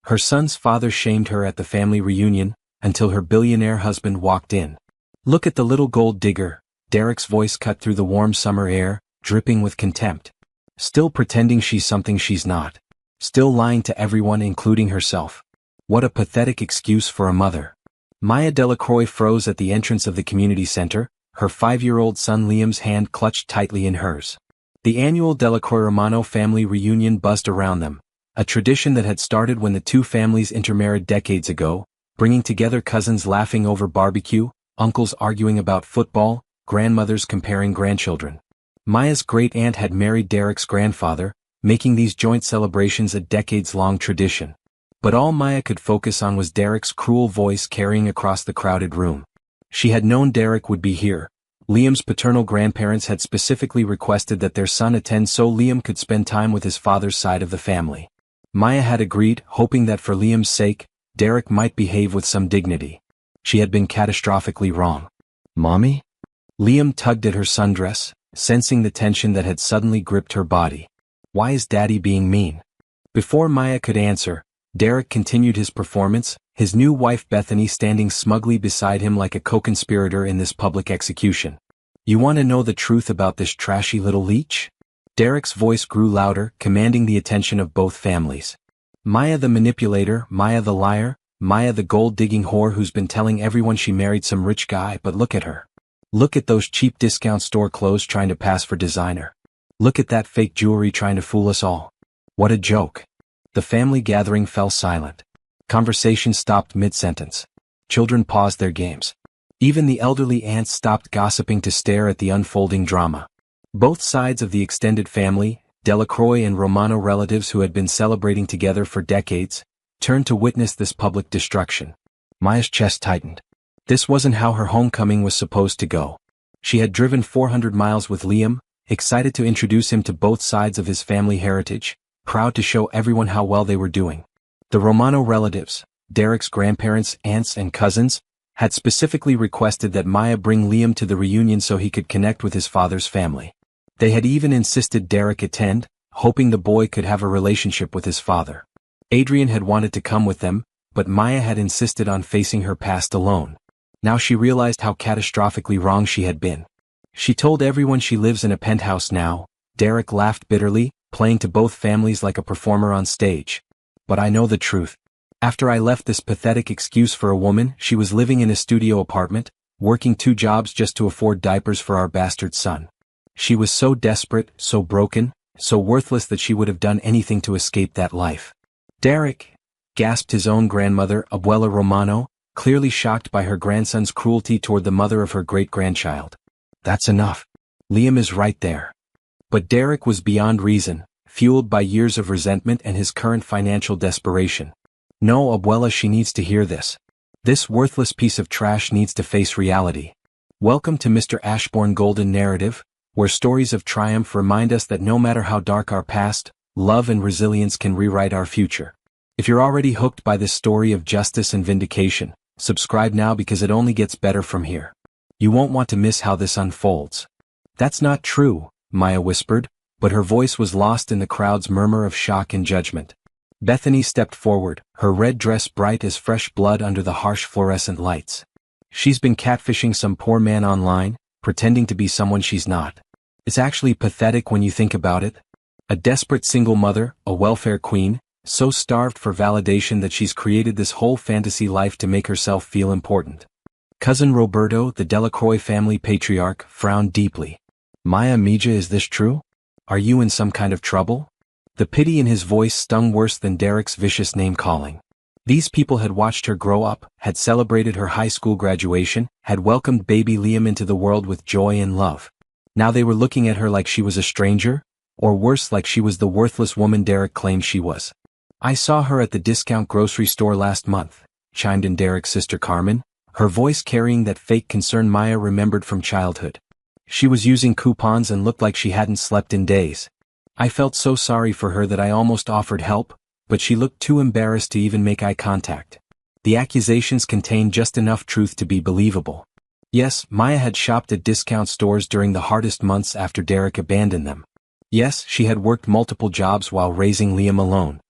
Her son's father shamed her at the family reunion, until her billionaire husband walked in. "Look at the little gold digger," Derek's voice cut through the warm summer air, dripping with contempt. "Still pretending she's something she's not. Still lying to everyone including herself. What a pathetic excuse for a mother." Maya Delacroix froze at the entrance of the community center, her 5-year-old son Liam's hand clutched tightly in hers. The annual Delacroix-Romano family reunion buzzed around them, a tradition that had started when the two families intermarried decades ago, bringing together cousins laughing over barbecue, uncles arguing about football, grandmothers comparing grandchildren. Maya's great-aunt had married Derek's grandfather, making these joint celebrations a decades-long tradition. But all Maya could focus on was Derek's cruel voice carrying across the crowded room. She had known Derek would be here. Liam's paternal grandparents had specifically requested that their son attend so Liam could spend time with his father's side of the family. Maya had agreed, hoping that for Liam's sake, Derek might behave with some dignity. She had been catastrophically wrong. "Mommy?" Liam tugged at her sundress, sensing the tension that had suddenly gripped her body. "Why is Daddy being mean?" Before Maya could answer, Derek continued his performance, his new wife Bethany standing smugly beside him like a co-conspirator in this public execution. "You want to know the truth about this trashy little leech?" Derek's voice grew louder, commanding the attention of both families. "Maya the manipulator, Maya the liar, Maya the gold-digging whore who's been telling everyone she married some rich guy, but look at her. Look at those cheap discount store clothes trying to pass for designer. Look at that fake jewelry trying to fool us all. What a joke." The family gathering fell silent. Conversation stopped mid-sentence. Children paused their games. Even the elderly aunts stopped gossiping to stare at the unfolding drama. Both sides of the extended family, Delacroix and Romano relatives who had been celebrating together for decades, turned to witness this public destruction. Maya's chest tightened. This wasn't how her homecoming was supposed to go. She had driven 400 miles with Liam, excited to introduce him to both sides of his family heritage, proud to show everyone how well they were doing. The Romano relatives, Derek's grandparents, aunts and cousins, had specifically requested that Maya bring Liam to the reunion so he could connect with his father's family. They had even insisted Derek attend, hoping the boy could have a relationship with his father. Adrien had wanted to come with them, but Maya had insisted on facing her past alone. Now she realized how catastrophically wrong she had been. She told everyone she lives in a penthouse now. Derek laughed bitterly, playing to both families like a performer on stage. "But I know the truth. After I left this pathetic excuse for a woman, she was living in a studio apartment, working 2 jobs just to afford diapers for our bastard son. She was so desperate, so broken, so worthless that she would have done anything to escape that life." "Derek," gasped his own grandmother, Abuela Romano, clearly shocked by her grandson's cruelty toward the mother of her great-grandchild. "That's enough. Liam is right there." But Derek was beyond reason, fueled by years of resentment and his current financial desperation. "No, Abuela, she needs to hear this. This worthless piece of trash needs to face reality. Welcome to Mr. Ashbourne Golden Narrative, where stories of triumph remind us that no matter how dark our past, love and resilience can rewrite our future." If you're already hooked by this story of justice and vindication, subscribe now because it only gets better from here. You won't want to miss how this unfolds. "That's not true," Maya whispered, but her voice was lost in the crowd's murmur of shock and judgment. Bethany stepped forward, her red dress bright as fresh blood under the harsh fluorescent lights. "She's been catfishing some poor man online, pretending to be someone she's not. It's actually pathetic when you think about it. A desperate single mother, a welfare queen, so starved for validation that she's created this whole fantasy life to make herself feel important." Cousin Roberto, the Delacroix family patriarch, frowned deeply. "Maya Mija, is this true? Are you in some kind of trouble?" The pity in his voice stung worse than Derek's vicious name-calling. These people had watched her grow up, had celebrated her high school graduation, had welcomed baby Liam into the world with joy and love. Now they were looking at her like she was a stranger, or worse, like she was the worthless woman Derek claimed she was. "I saw her at the discount grocery store last month," chimed in Derek's sister Carmen, her voice carrying that fake concern Maya remembered from childhood. "She was using coupons and looked like she hadn't slept in days. I felt so sorry for her that I almost offered help, but she looked too embarrassed to even make eye contact." The accusations contained just enough truth to be believable. Yes, Maya had shopped at discount stores during the hardest months after Derek abandoned them. Yes, she had worked multiple jobs while raising Liam alone.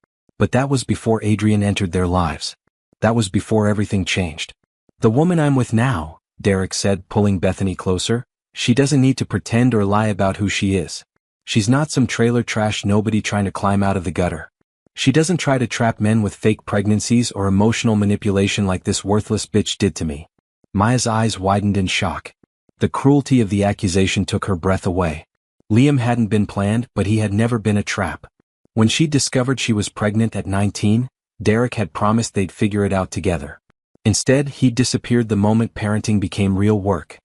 But that was before Adrien entered their lives. That was before everything changed. The woman I'm with now, Derek said, pulling Bethany closer, she doesn't need to pretend or lie about who she is. She's not some trailer trash nobody trying to climb out of the gutter. She doesn't try to trap men with fake pregnancies or emotional manipulation like this worthless bitch did to me. Maya's eyes widened in shock. The cruelty of the accusation took her breath away. Liam hadn't been planned, but he had never been a trap. When she discovered she was pregnant at 19, Derek had promised they'd figure it out together. Instead, he disappeared the moment parenting became real work.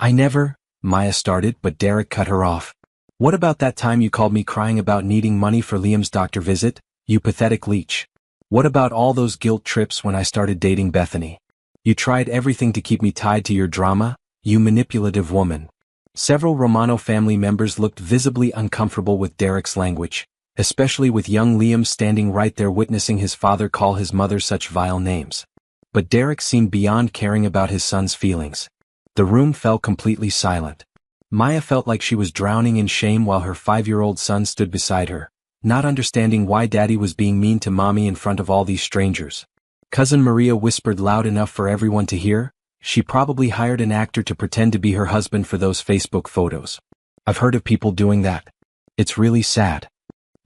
Maya started, but Derek cut her off. What about that time you called me crying about needing money for Liam's doctor visit, you pathetic leech? What about all those guilt trips when I started dating Bethany? You tried everything to keep me tied to your drama, you manipulative woman. Several Romano family members looked visibly uncomfortable with Derek's language, especially with young Liam standing right there witnessing his father call his mother such vile names. But Derek seemed beyond caring about his son's feelings. The room fell completely silent. Maya felt like she was drowning in shame while her 5-year-old son stood beside her, not understanding why Daddy was being mean to Mommy in front of all these strangers. Cousin Maria whispered loud enough for everyone to hear, she probably hired an actor to pretend to be her husband for those Facebook photos. I've heard of people doing that. It's really sad.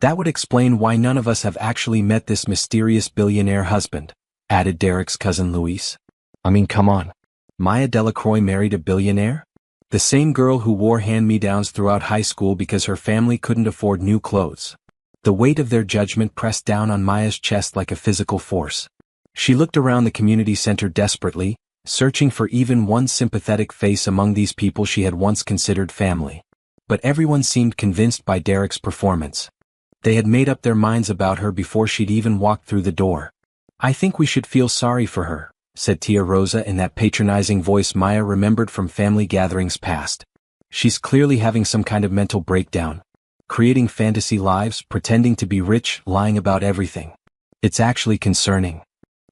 That would explain why none of us have actually met this mysterious billionaire husband, added Derek's cousin Luis. I mean, come on. Maya Delacroix married a billionaire? The same girl who wore hand-me-downs throughout high school because her family couldn't afford new clothes. The weight of their judgment pressed down on Maya's chest like a physical force. She looked around the community center desperately, searching for even one sympathetic face among these people she had once considered family. But everyone seemed convinced by Derek's performance. They had made up their minds about her before she'd even walked through the door. I think we should feel sorry for her, said Tia Rosa in that patronizing voice Maya remembered from family gatherings past. She's clearly having some kind of mental breakdown. Creating fantasy lives, pretending to be rich, lying about everything. It's actually concerning.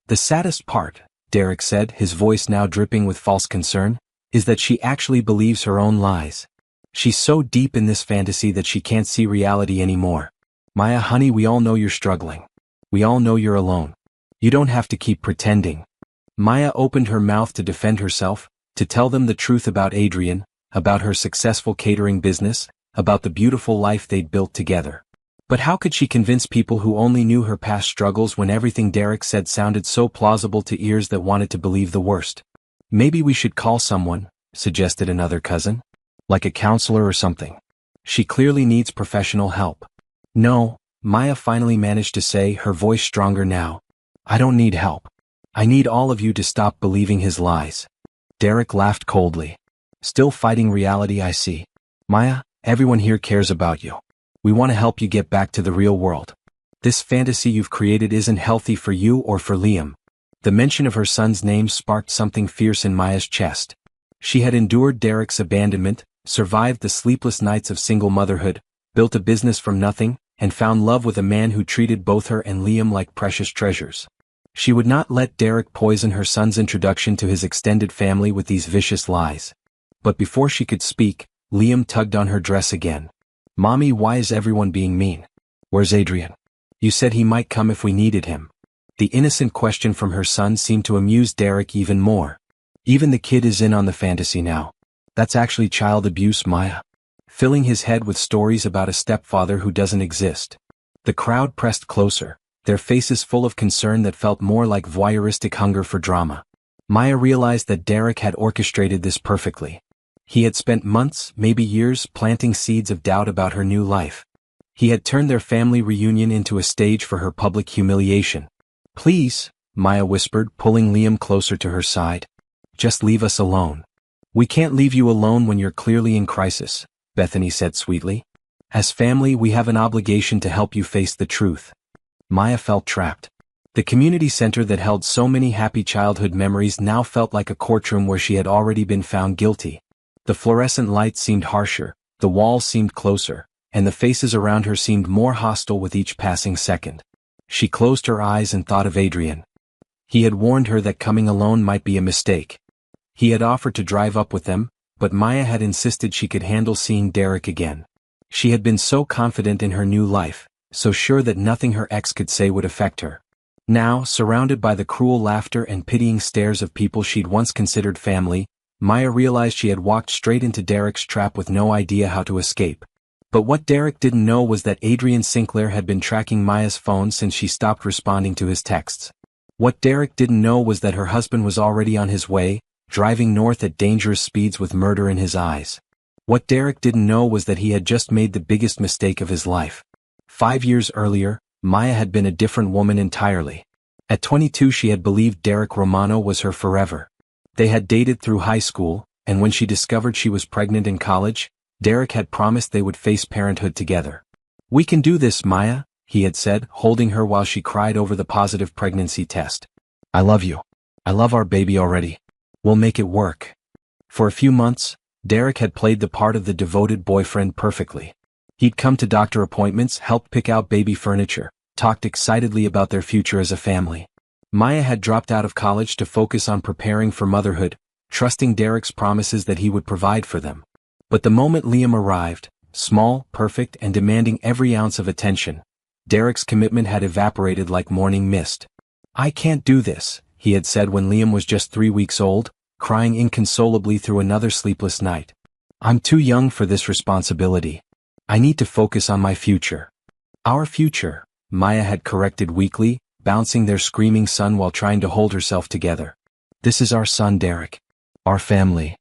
The saddest part, Derek said, his voice now dripping with false concern, is that she actually believes her own lies. She's so deep in this fantasy that she can't see reality anymore. Maya, honey, we all know you're struggling. We all know you're alone. You don't have to keep pretending. Maya opened her mouth to defend herself, to tell them the truth about Adrien, about her successful catering business, about the beautiful life they'd built together. But how could she convince people who only knew her past struggles when everything Derek said sounded so plausible to ears that wanted to believe the worst? Maybe we should call someone, suggested another cousin. Like a counselor or something. She clearly needs professional help. No, Maya finally managed to say, her voice stronger now. I don't need help. I need all of you to stop believing his lies. Derek laughed coldly. Still fighting reality, I see. Maya, everyone here cares about you. We want to help you get back to the real world. This fantasy you've created isn't healthy for you or for Liam. The mention of her son's name sparked something fierce in Maya's chest. She had endured Derek's abandonment, survived the sleepless nights of single motherhood, built a business from nothing, and found love with a man who treated both her and Liam like precious treasures. She would not let Derek poison her son's introduction to his extended family with these vicious lies. But before she could speak, Liam tugged on her dress again. Mommy, why is everyone being mean? Where's Adrien? You said he might come if we needed him. The innocent question from her son seemed to amuse Derek even more. Even the kid is in on the fantasy now. That's actually child abuse, Maya. Filling his head with stories about a stepfather who doesn't exist. The crowd pressed closer, their faces full of concern that felt more like voyeuristic hunger for drama. Maya realized that Derek had orchestrated this perfectly. He had spent months, maybe years, planting seeds of doubt about her new life. He had turned their family reunion into a stage for her public humiliation. Please, Maya whispered, pulling Liam closer to her side. Just leave us alone. We can't leave you alone when you're clearly in crisis, Bethany said sweetly. As family, we have an obligation to help you face the truth. Maya felt trapped. The community center that held so many happy childhood memories now felt like a courtroom where she had already been found guilty. The fluorescent lights seemed harsher, the walls seemed closer, and the faces around her seemed more hostile with each passing second. She closed her eyes and thought of Adrien. He had warned her that coming alone might be a mistake. He had offered to drive up with them, but Maya had insisted she could handle seeing Derek again. She had been so confident in her new life, so sure that nothing her ex could say would affect her. Now, surrounded by the cruel laughter and pitying stares of people she'd once considered family, Maya realized she had walked straight into Derek's trap with no idea how to escape. But what Derek didn't know was that Adrien Sinclair had been tracking Maya's phone since she stopped responding to his texts. What Derek didn't know was that her husband was already on his way, driving north at dangerous speeds with murder in his eyes. What Derek didn't know was that he had just made the biggest mistake of his life. 5 years earlier, Maya had been a different woman entirely. At 22 she had believed Derek Romano was her forever. They had dated through high school, and when she discovered she was pregnant in college, Derek had promised they would face parenthood together. "We can do this, Maya," he had said, holding her while she cried over the positive pregnancy test. "I love you. I love our baby already. We'll make it work." For a few months, Derek had played the part of the devoted boyfriend perfectly. He'd come to doctor appointments, helped pick out baby furniture, talked excitedly about their future as a family. Maya had dropped out of college to focus on preparing for motherhood, trusting Derek's promises that he would provide for them. But the moment Liam arrived, small, perfect, and demanding every ounce of attention, Derek's commitment had evaporated like morning mist. "I can't do this," he had said when Liam was just 3 weeks old, crying inconsolably through another sleepless night. "I'm too young for this responsibility. I need to focus on my future." "Our future," Maya had corrected weakly, bouncing their screaming son while trying to hold herself together. "This is our son, Derek. Our family."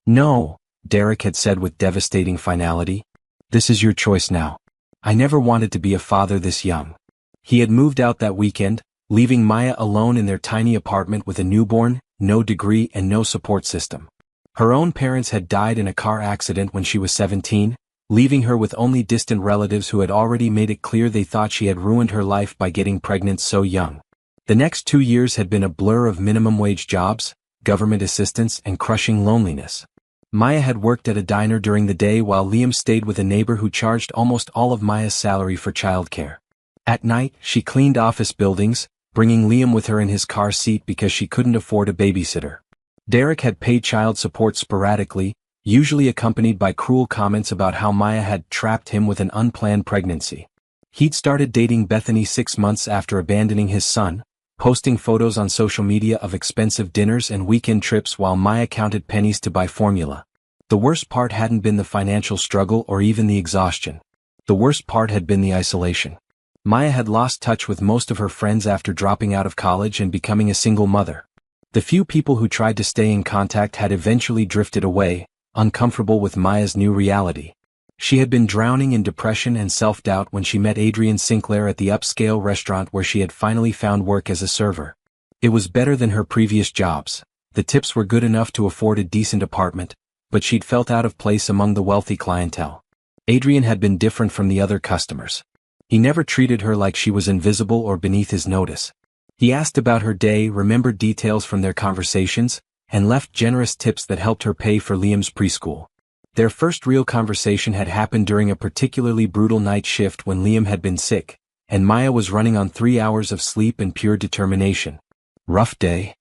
"No," Derek had said with devastating finality. "This is your choice now. I never wanted to be a father this young." He had moved out that weekend, leaving Maya alone in their tiny apartment with a newborn, no degree and no support system. Her own parents had died in a car accident when she was 17, leaving her with only distant relatives who had already made it clear they thought she had ruined her life by getting pregnant so young. The next 2 years had been a blur of minimum wage jobs, government assistance, and crushing loneliness. Maya had worked at a diner during the day while Liam stayed with a neighbor who charged almost all of Maya's salary for childcare. At night, she cleaned office buildings, bringing Liam with her in his car seat because she couldn't afford a babysitter. Derek had paid child support sporadically, usually accompanied by cruel comments about how Maya had trapped him with an unplanned pregnancy. He'd started dating Bethany 6 months after abandoning his son, posting photos on social media of expensive dinners and weekend trips while Maya counted pennies to buy formula. The worst part hadn't been the financial struggle or even the exhaustion. The worst part had been the isolation. Maya had lost touch with most of her friends after dropping out of college and becoming a single mother. The few people who tried to stay in contact had eventually drifted away, uncomfortable with Maya's new reality. She had been drowning in depression and self-doubt when she met Adrien Sinclair at the upscale restaurant where she had finally found work as a server. It was better than her previous jobs. The tips were good enough to afford a decent apartment, but she'd felt out of place among the wealthy clientele. Adrien had been different from the other customers. He never treated her like she was invisible or beneath his notice. He asked about her day, remembered details from their conversations, and left generous tips that helped her pay for Liam's preschool. Their first real conversation had happened during a particularly brutal night shift when Liam had been sick, and Maya was running on 3 hours of sleep and pure determination. "Rough day?"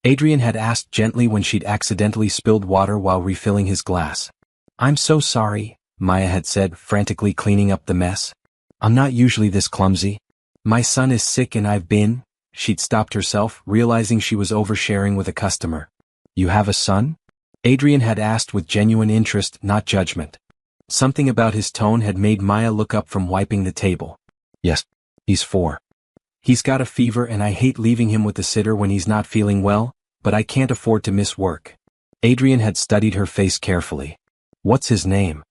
Adrien had asked gently when she'd accidentally spilled water while refilling his glass. "I'm so sorry," Maya had said, frantically cleaning up the mess. "I'm not usually this clumsy. My son is sick and I've been..." She'd stopped herself, realizing she was oversharing with a customer. "You have a son?" Adrien had asked with genuine interest, not judgment. Something about his tone had made Maya look up from wiping the table. "Yes. He's 4. He's got a fever and I hate leaving him with the sitter when he's not feeling well, but I can't afford to miss work." Adrien had studied her face carefully. "What's his name?"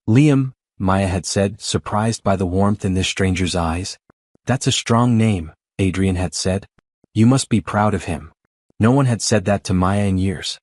"Liam," Maya had said, surprised by the warmth in this stranger's eyes. "That's a strong name," Adrien had said. "You must be proud of him." No one had said that to Maya in years.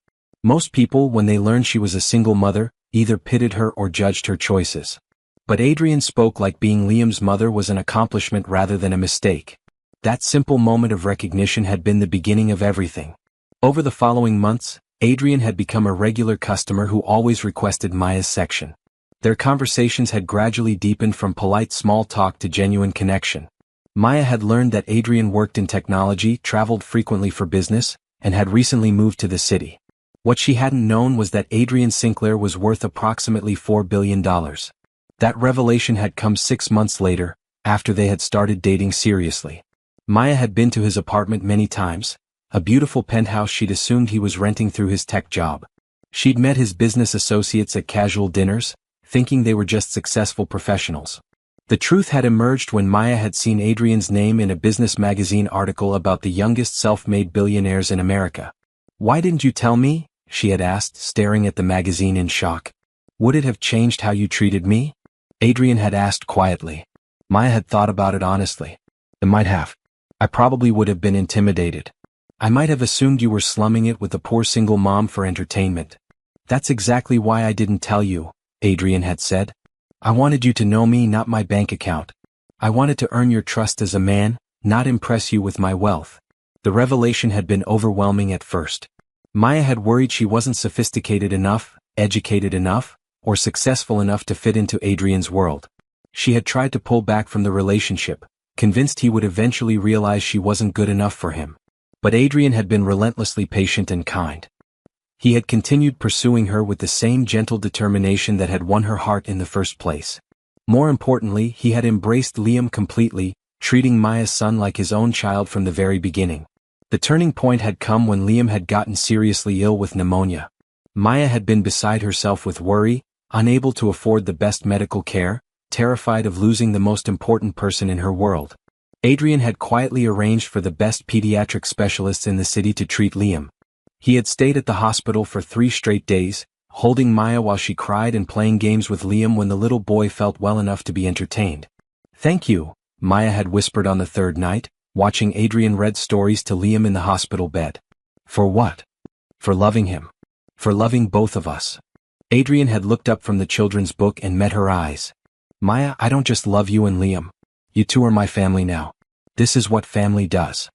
Most people, when they learned she was a single mother, either pitied her or judged her choices. But Adrien spoke like being Liam's mother was an accomplishment rather than a mistake. That simple moment of recognition had been the beginning of everything. Over the following months, Adrien had become a regular customer who always requested Maya's section. Their conversations had gradually deepened from polite small talk to genuine connection. Maya had learned that Adrien worked in technology, traveled frequently for business, and had recently moved to the city. What she hadn't known was that Adrien Sinclair was worth approximately $4 billion. That revelation had come 6 months later, after they had started dating seriously. Maya had been to his apartment many times, a beautiful penthouse she'd assumed he was renting through his tech job. She'd met his business associates at casual dinners, thinking they were just successful professionals. The truth had emerged when Maya had seen Adrien's name in a business magazine article about the youngest self-made billionaires in America. "Why didn't you tell me?" she had asked, staring at the magazine in shock. "Would it have changed how you treated me?" Adrien had asked quietly. Maya had thought about it honestly. "It might have. I probably would have been intimidated. I might have assumed you were slumming it with a poor single mom for entertainment." "That's exactly why I didn't tell you," Adrien had said. "I wanted you to know me, not my bank account. I wanted to earn your trust as a man, not impress you with my wealth." The revelation had been overwhelming at first. Maya had worried she wasn't sophisticated enough, educated enough, or successful enough to fit into Adrien's world. She had tried to pull back from the relationship, convinced he would eventually realize she wasn't good enough for him. But Adrien had been relentlessly patient and kind. He had continued pursuing her with the same gentle determination that had won her heart in the first place. More importantly, he had embraced Liam completely, treating Maya's son like his own child from the very beginning. The turning point had come when Liam had gotten seriously ill with pneumonia. Maya had been beside herself with worry, unable to afford the best medical care, terrified of losing the most important person in her world. Adrien had quietly arranged for the best pediatric specialists in the city to treat Liam. He had stayed at the hospital for 3 straight days, holding Maya while she cried and playing games with Liam when the little boy felt well enough to be entertained. "Thank you," Maya had whispered on the 3rd night, watching Adrien read stories to Liam in the hospital bed. "For what?" "For loving him. For loving both of us." Adrien had looked up from the children's book and met her eyes. "Maya, I don't just love you and Liam. You two are my family now. This is what family does."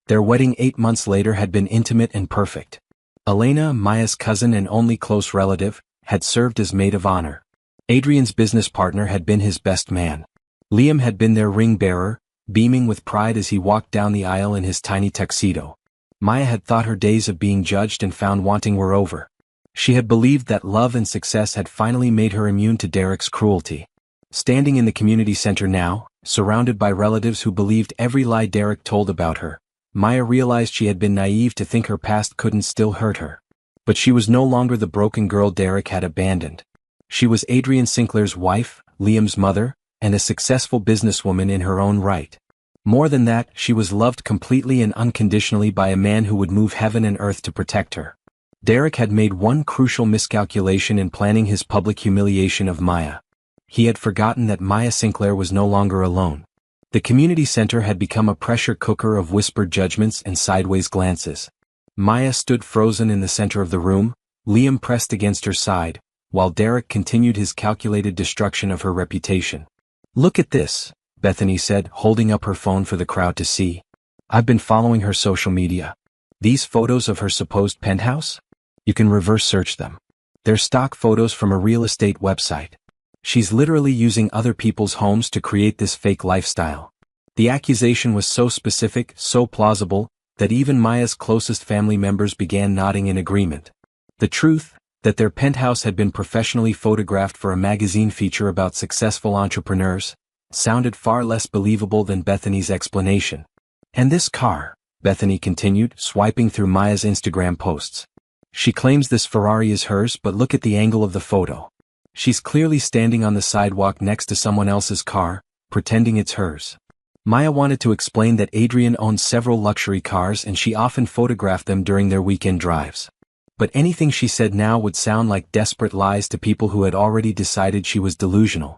Their wedding 8 months later had been intimate and perfect. Elena, Maya's cousin and only close relative, had served as maid of honor. Adrien's business partner had been his best man. Liam had been their ring bearer, beaming with pride as he walked down the aisle in his tiny tuxedo. Maya had thought her days of being judged and found wanting were over. She had believed that love and success had finally made her immune to Derek's cruelty. Standing in the community center now, surrounded by relatives who believed every lie Derek told about her, Maya realized she had been naive to think her past couldn't still hurt her. But she was no longer the broken girl Derek had abandoned. She was Adrien Sinclair's wife, Liam's mother, and a successful businesswoman in her own right. More than that, she was loved completely and unconditionally by a man who would move heaven and earth to protect her. Derek had made one crucial miscalculation in planning his public humiliation of Maya. He had forgotten that Maya Sinclair was no longer alone. The community center had become a pressure cooker of whispered judgments and sideways glances. Maya stood frozen in the center of the room, Liam pressed against her side, while Derek continued his calculated destruction of her reputation. "Look at this," Bethany said, holding up her phone for the crowd to see. "I've been following her social media. These photos of her supposed penthouse? You can reverse search them. They're stock photos from a real estate website. She's literally using other people's homes to create this fake lifestyle." The accusation was so specific, so plausible, that even Maya's closest family members began nodding in agreement. The truth, that their penthouse had been professionally photographed for a magazine feature about successful entrepreneurs, sounded far less believable than Bethany's explanation. "And this car," Bethany continued, swiping through Maya's Instagram posts. "She claims this Ferrari is hers, but look at the angle of the photo. She's clearly standing on the sidewalk next to someone else's car, pretending it's hers." Maya wanted to explain that Adrien owned several luxury cars and she often photographed them during their weekend drives. But anything she said now would sound like desperate lies to people who had already decided she was delusional.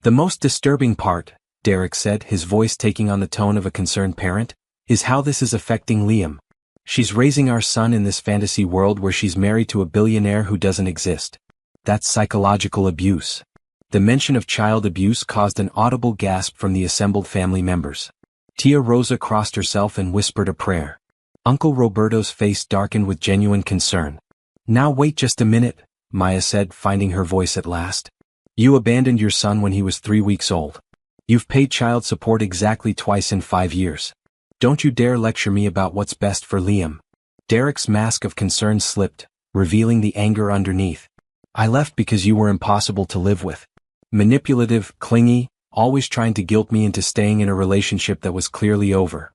"The most disturbing part," Derek said, his voice taking on the tone of a concerned parent, "is how this is affecting Liam. She's raising our son in this fantasy world where she's married to a billionaire who doesn't exist. That's psychological abuse." The mention of child abuse caused an audible gasp from the assembled family members. Tia Rosa crossed herself and whispered a prayer. Uncle Roberto's face darkened with genuine concern. "Now wait just a minute," Maya said, finding her voice at last. "You abandoned your son when he was 3 weeks old. You've paid child support exactly twice in 5 years. Don't you dare lecture me about what's best for Liam." Derek's mask of concern slipped, revealing the anger underneath. "I left because you were impossible to live with. Manipulative, clingy, always trying to guilt me into staying in a relationship that was clearly over.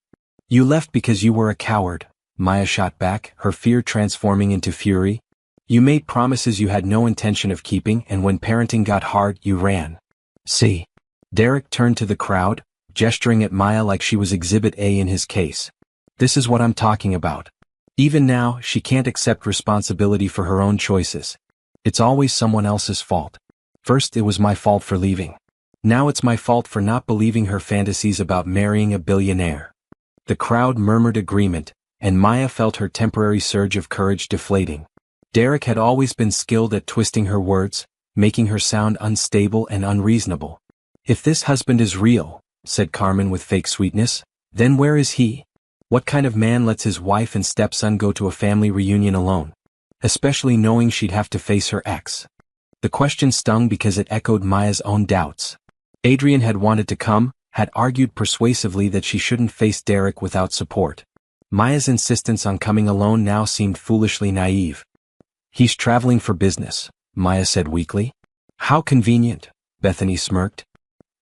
You left because you were a coward, Maya shot back, her fear transforming into fury. You made promises you had no intention of keeping, and when parenting got hard, you ran. See? Derek turned to the crowd, gesturing at Maya like she was Exhibit A in his case. This is what I'm talking about. Even now, she can't accept responsibility for her own choices. It's always someone else's fault. First it was my fault for leaving. Now it's my fault for not believing her fantasies about marrying a billionaire. The crowd murmured agreement, and Maya felt her temporary surge of courage deflating. Derek had always been skilled at twisting her words, making her sound unstable and unreasonable. If this husband is real, said Carmen with fake sweetness, then where is he? What kind of man lets his wife and stepson go to a family reunion alone? Especially knowing she'd have to face her ex. The question stung because it echoed Maya's own doubts. Adrien had wanted to come, had argued persuasively that she shouldn't face Derek without support. Maya's insistence on coming alone now seemed foolishly naive. He's traveling for business, Maya said weakly. How convenient, Bethany smirked.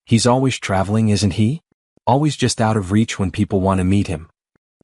He's always traveling, isn't he? Always just out of reach when people want to meet him.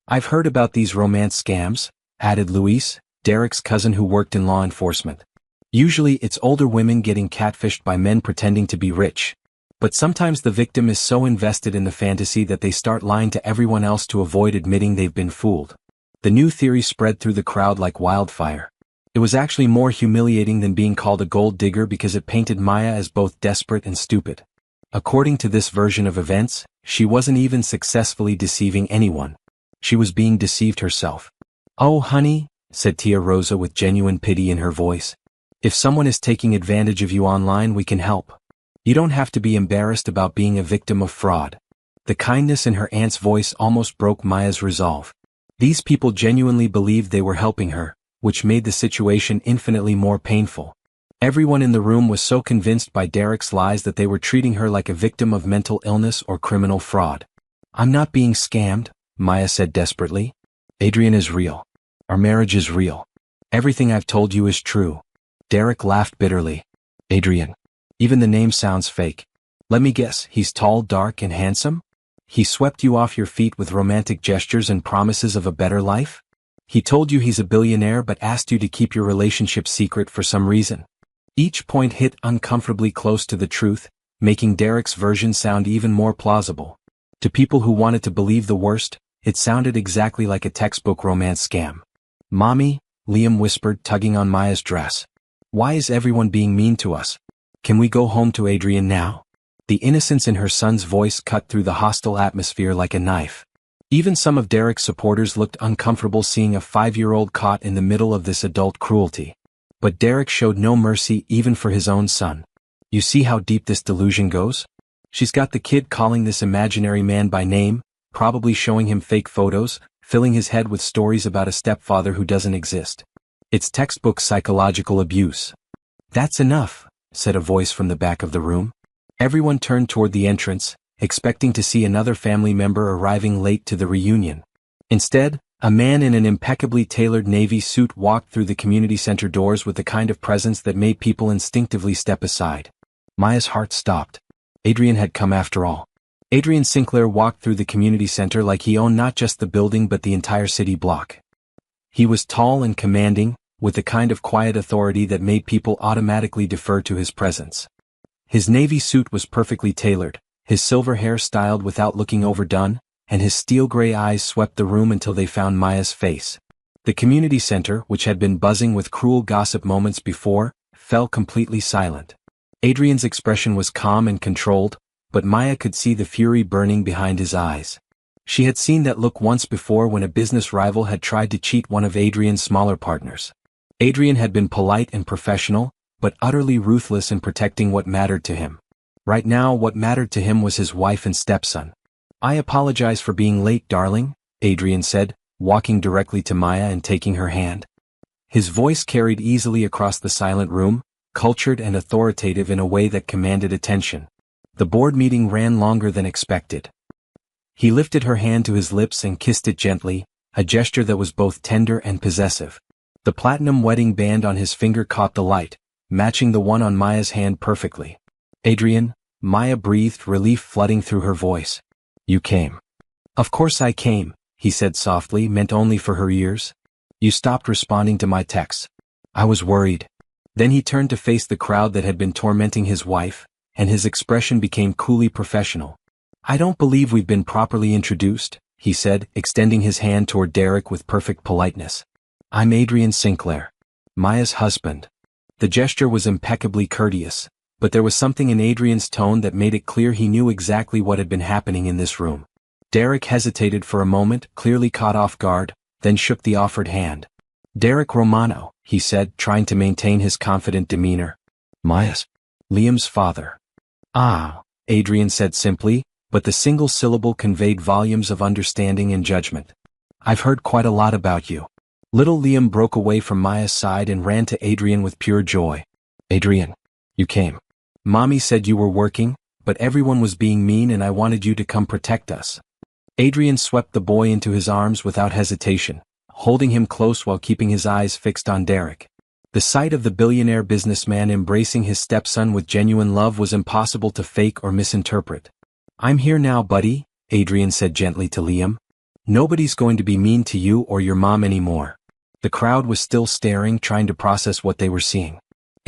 I've heard about these romance scams, added Luis, Derek's cousin who worked in law enforcement. Usually it's older women getting catfished by men pretending to be rich. But sometimes the victim is so invested in the fantasy that they start lying to everyone else to avoid admitting they've been fooled. The new theory spread through the crowd like wildfire. It was actually more humiliating than being called a gold digger because it painted Maya as both desperate and stupid. According to this version of events, she wasn't even successfully deceiving anyone. She was being deceived herself. Oh honey, said Tia Rosa with genuine pity in her voice. If someone is taking advantage of you online, we can help. You don't have to be embarrassed about being a victim of fraud. The kindness in her aunt's voice almost broke Maya's resolve. These people genuinely believed they were helping her, which made the situation infinitely more painful. Everyone in the room was so convinced by Derek's lies that they were treating her like a victim of mental illness or criminal fraud. I'm not being scammed, Maya said desperately. Adrien is real. Our marriage is real. Everything I've told you is true. Derek laughed bitterly. Adrien. Even the name sounds fake. Let me guess, he's tall, dark, and handsome? He swept you off your feet with romantic gestures and promises of a better life? He told you he's a billionaire but asked you to keep your relationship secret for some reason. Each point hit uncomfortably close to the truth, making Derek's version sound even more plausible. To people who wanted to believe the worst, it sounded exactly like a textbook romance scam. Mommy, Liam whispered, tugging on Maya's dress. Why is everyone being mean to us? Can we go home to Adrien now? The innocence in her son's voice cut through the hostile atmosphere like a knife. Even some of Derek's supporters looked uncomfortable seeing a 5-year-old caught in the middle of this adult cruelty. But Derek showed no mercy even for his own son. You see how deep this delusion goes? She's got the kid calling this imaginary man by name, probably showing him fake photos, filling his head with stories about a stepfather who doesn't exist. It's textbook psychological abuse. That's enough, said a voice from the back of the room. Everyone turned toward the entrance, expecting to see another family member arriving late to the reunion. Instead, a man in an impeccably tailored navy suit walked through the community center doors with the kind of presence that made people instinctively step aside. Maya's heart stopped. Adrien had come after all. Adrien Sinclair walked through the community center like he owned not just the building but the entire city block. He was tall and commanding, with the kind of quiet authority that made people automatically defer to his presence. His navy suit was perfectly tailored, his silver hair styled without looking overdone, and his steel-gray eyes swept the room until they found Maya's face. The community center, which had been buzzing with cruel gossip moments before, fell completely silent. Adrien's expression was calm and controlled, but Maya could see the fury burning behind his eyes. She had seen that look once before when a business rival had tried to cheat one of Adrien's smaller partners. Adrien had been polite and professional, but utterly ruthless in protecting what mattered to him. Right now, what mattered to him was his wife and stepson. I apologize for being late, darling, Adrien said, walking directly to Maya and taking her hand. His voice carried easily across the silent room, cultured and authoritative in a way that commanded attention. The board meeting ran longer than expected. He lifted her hand to his lips and kissed it gently, a gesture that was both tender and possessive. The platinum wedding band on his finger caught the light, matching the one on Maya's hand perfectly. Adrien, Maya breathed, relief flooding through her voice. You came. Of course I came, he said softly, meant only for her ears. You stopped responding to my texts. I was worried. Then he turned to face the crowd that had been tormenting his wife, and his expression became coolly professional. I don't believe we've been properly introduced, he said, extending his hand toward Derek with perfect politeness. I'm Adrien Sinclair, Maya's husband. The gesture was impeccably courteous, but there was something in Adrien's tone that made it clear he knew exactly what had been happening in this room. Derek hesitated for a moment, clearly caught off guard, then shook the offered hand. Derek Romano, he said, trying to maintain his confident demeanor. Maya's? Liam's father. Ah, Adrien said simply, but the single syllable conveyed volumes of understanding and judgment. I've heard quite a lot about you. Little Liam broke away from Maya's side and ran to Adrien with pure joy. Adrien, you came. Mommy said you were working, but everyone was being mean and I wanted you to come protect us. Adrien swept the boy into his arms without hesitation, holding him close while keeping his eyes fixed on Derek. The sight of the billionaire businessman embracing his stepson with genuine love was impossible to fake or misinterpret. I'm here now, buddy, Adrien said gently to Liam. Nobody's going to be mean to you or your mom anymore. The crowd was still staring, trying to process what they were seeing.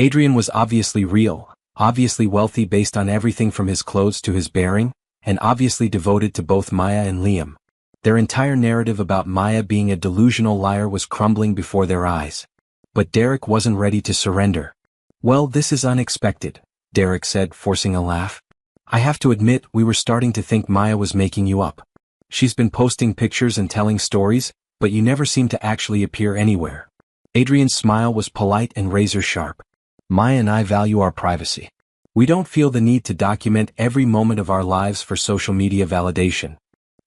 Adrien was obviously real, obviously wealthy based on everything from his clothes to his bearing, and obviously devoted to both Maya and Liam. Their entire narrative about Maya being a delusional liar was crumbling before their eyes. But Derek wasn't ready to surrender. Well, this is unexpected, Derek said, forcing a laugh. I have to admit, we were starting to think Maya was making you up. She's been posting pictures and telling stories, but you never seem to actually appear anywhere. Adrien's smile was polite and razor-sharp. Maya and I value our privacy. We don't feel the need to document every moment of our lives for social media validation.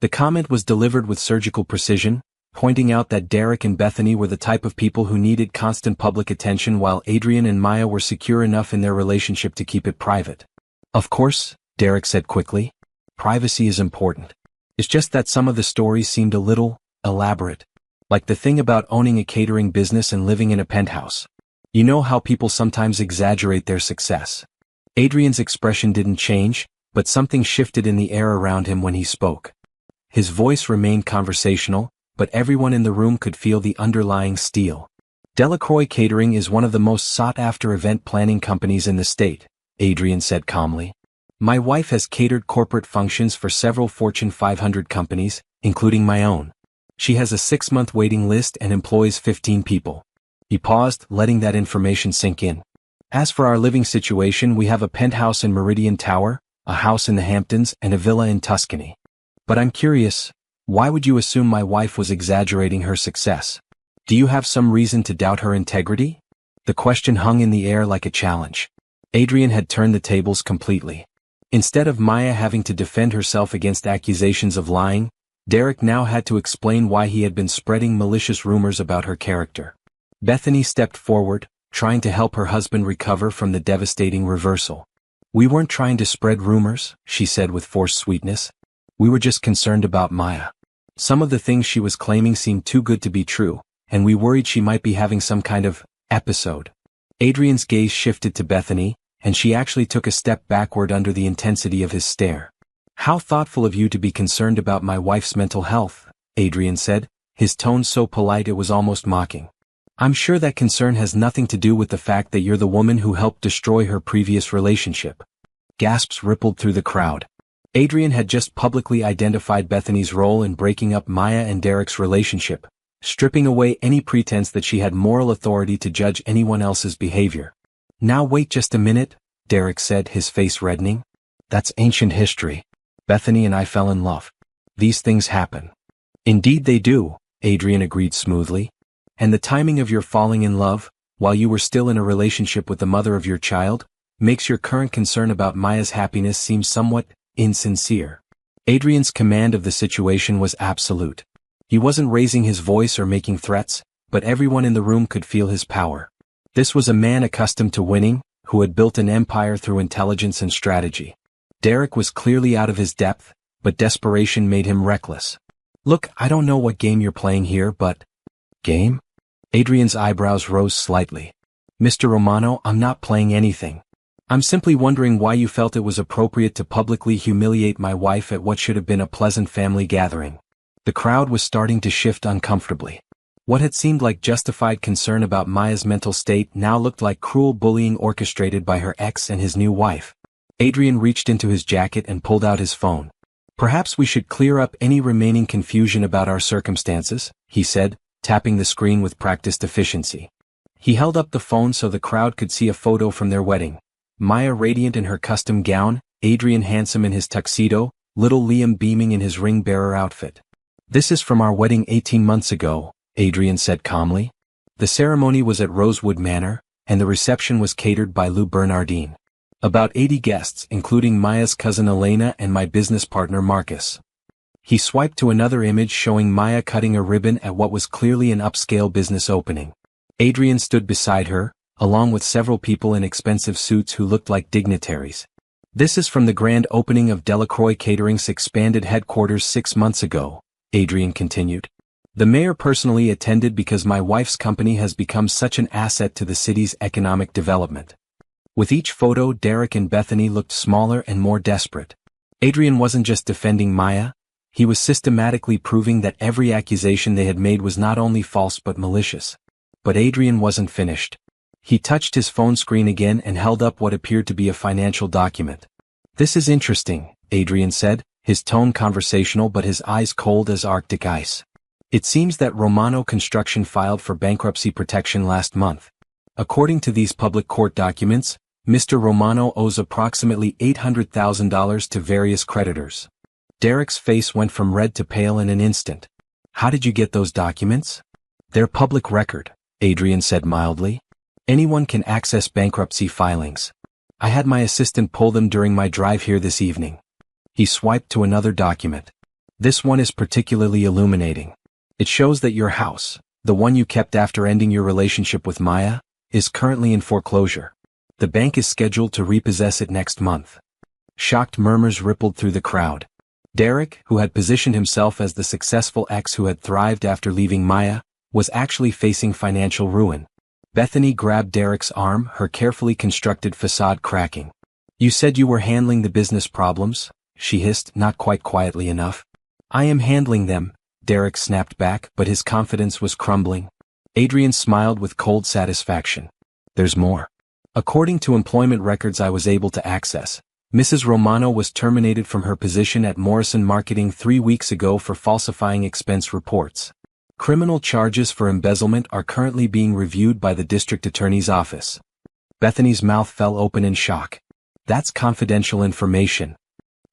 The comment was delivered with surgical precision, pointing out that Derek and Bethany were the type of people who needed constant public attention while Adrien and Maya were secure enough in their relationship to keep it private. Of course, Derek said quickly. Privacy is important. It's just that some of the stories seemed a little elaborate. Like the thing about owning a catering business and living in a penthouse. You know how people sometimes exaggerate their success. Adrien's expression didn't change, but something shifted in the air around him when he spoke. His voice remained conversational, but everyone in the room could feel the underlying steel. Delacroix Catering is one of the most sought-after event planning companies in the state, Adrien said calmly. My wife has catered corporate functions for several Fortune 500 companies, including my own. She has a 6-month waiting list and employs 15 people. He paused, letting that information sink in. As for our living situation, we have a penthouse in Meridian Tower, a house in the Hamptons, and a villa in Tuscany. But I'm curious, why would you assume my wife was exaggerating her success? Do you have some reason to doubt her integrity? The question hung in the air like a challenge. Adrien had turned the tables completely. Instead of Maya having to defend herself against accusations of lying, Derek now had to explain why he had been spreading malicious rumors about her character. Bethany stepped forward, trying to help her husband recover from the devastating reversal. We weren't trying to spread rumors, she said with forced sweetness. We were just concerned about Maya. Some of the things she was claiming seemed too good to be true, and we worried she might be having some kind of episode. Adrien's gaze shifted to Bethany, and she actually took a step backward under the intensity of his stare. How thoughtful of you to be concerned about my wife's mental health, Adrien said, his tone so polite it was almost mocking. I'm sure that concern has nothing to do with the fact that you're the woman who helped destroy her previous relationship. Gasps rippled through the crowd. Adrien had just publicly identified Bethany's role in breaking up Maya and Derek's relationship, stripping away any pretense that she had moral authority to judge anyone else's behavior. Now wait just a minute, Derek said, his face reddening. That's ancient history. Bethany and I fell in love. These things happen. Indeed they do, Adrien agreed smoothly. And the timing of your falling in love, while you were still in a relationship with the mother of your child, makes your current concern about Maya's happiness seem somewhat insincere. Adrien's command of the situation was absolute. He wasn't raising his voice or making threats, but everyone in the room could feel his power. This was a man accustomed to winning, who had built an empire through intelligence and strategy. Derek was clearly out of his depth, but desperation made him reckless. Look, I don't know what game you're playing here, but... Game? Adrien's eyebrows rose slightly. Mr. Romano, I'm not playing anything. I'm simply wondering why you felt it was appropriate to publicly humiliate my wife at what should have been a pleasant family gathering. The crowd was starting to shift uncomfortably. What had seemed like justified concern about Maya's mental state now looked like cruel bullying orchestrated by her ex and his new wife. Adrien reached into his jacket and pulled out his phone. Perhaps we should clear up any remaining confusion about our circumstances, he said, tapping the screen with practiced efficiency. He held up the phone so the crowd could see a photo from their wedding. Maya radiant in her custom gown, Adrien handsome in his tuxedo, little Liam beaming in his ring-bearer outfit. This is from our wedding 18 months ago, Adrien said calmly. The ceremony was at Rosewood Manor, and the reception was catered by Lou Bernardine. About 80 guests, including Maya's cousin Elena and my business partner Marcus. He swiped to another image showing Maya cutting a ribbon at what was clearly an upscale business opening. Adrien stood beside her, along with several people in expensive suits who looked like dignitaries. This is from the grand opening of Delacroix Catering's expanded headquarters 6 months ago, Adrien continued. The mayor personally attended because my wife's company has become such an asset to the city's economic development. With each photo, Derek and Bethany looked smaller and more desperate. Adrien wasn't just defending Maya, he was systematically proving that every accusation they had made was not only false but malicious. But Adrien wasn't finished. He touched his phone screen again and held up what appeared to be a financial document. This is interesting, Adrien said, his tone conversational but his eyes cold as Arctic ice. It seems that Romano Construction filed for bankruptcy protection last month. According to these public court documents, Mr. Romano owes approximately $800,000 to various creditors. Derek's face went from red to pale in an instant. How did you get those documents? They're public record, Adrien said mildly. Anyone can access bankruptcy filings. I had my assistant pull them during my drive here this evening. He swiped to another document. This one is particularly illuminating. It shows that your house, the one you kept after ending your relationship with Maya, is currently in foreclosure. The bank is scheduled to repossess it next month. Shocked murmurs rippled through the crowd. Derek, who had positioned himself as the successful ex who had thrived after leaving Maya, was actually facing financial ruin. Bethany grabbed Derek's arm, her carefully constructed facade cracking. You said you were handling the business problems, she hissed, not quite quietly enough. I am handling them, Derek snapped back, but his confidence was crumbling. Adrien smiled with cold satisfaction. There's more. According to employment records I was able to access, Mrs. Romano was terminated from her position at Morrison Marketing 3 weeks ago for falsifying expense reports. Criminal charges for embezzlement are currently being reviewed by the district attorney's office. Bethany's mouth fell open in shock. That's confidential information.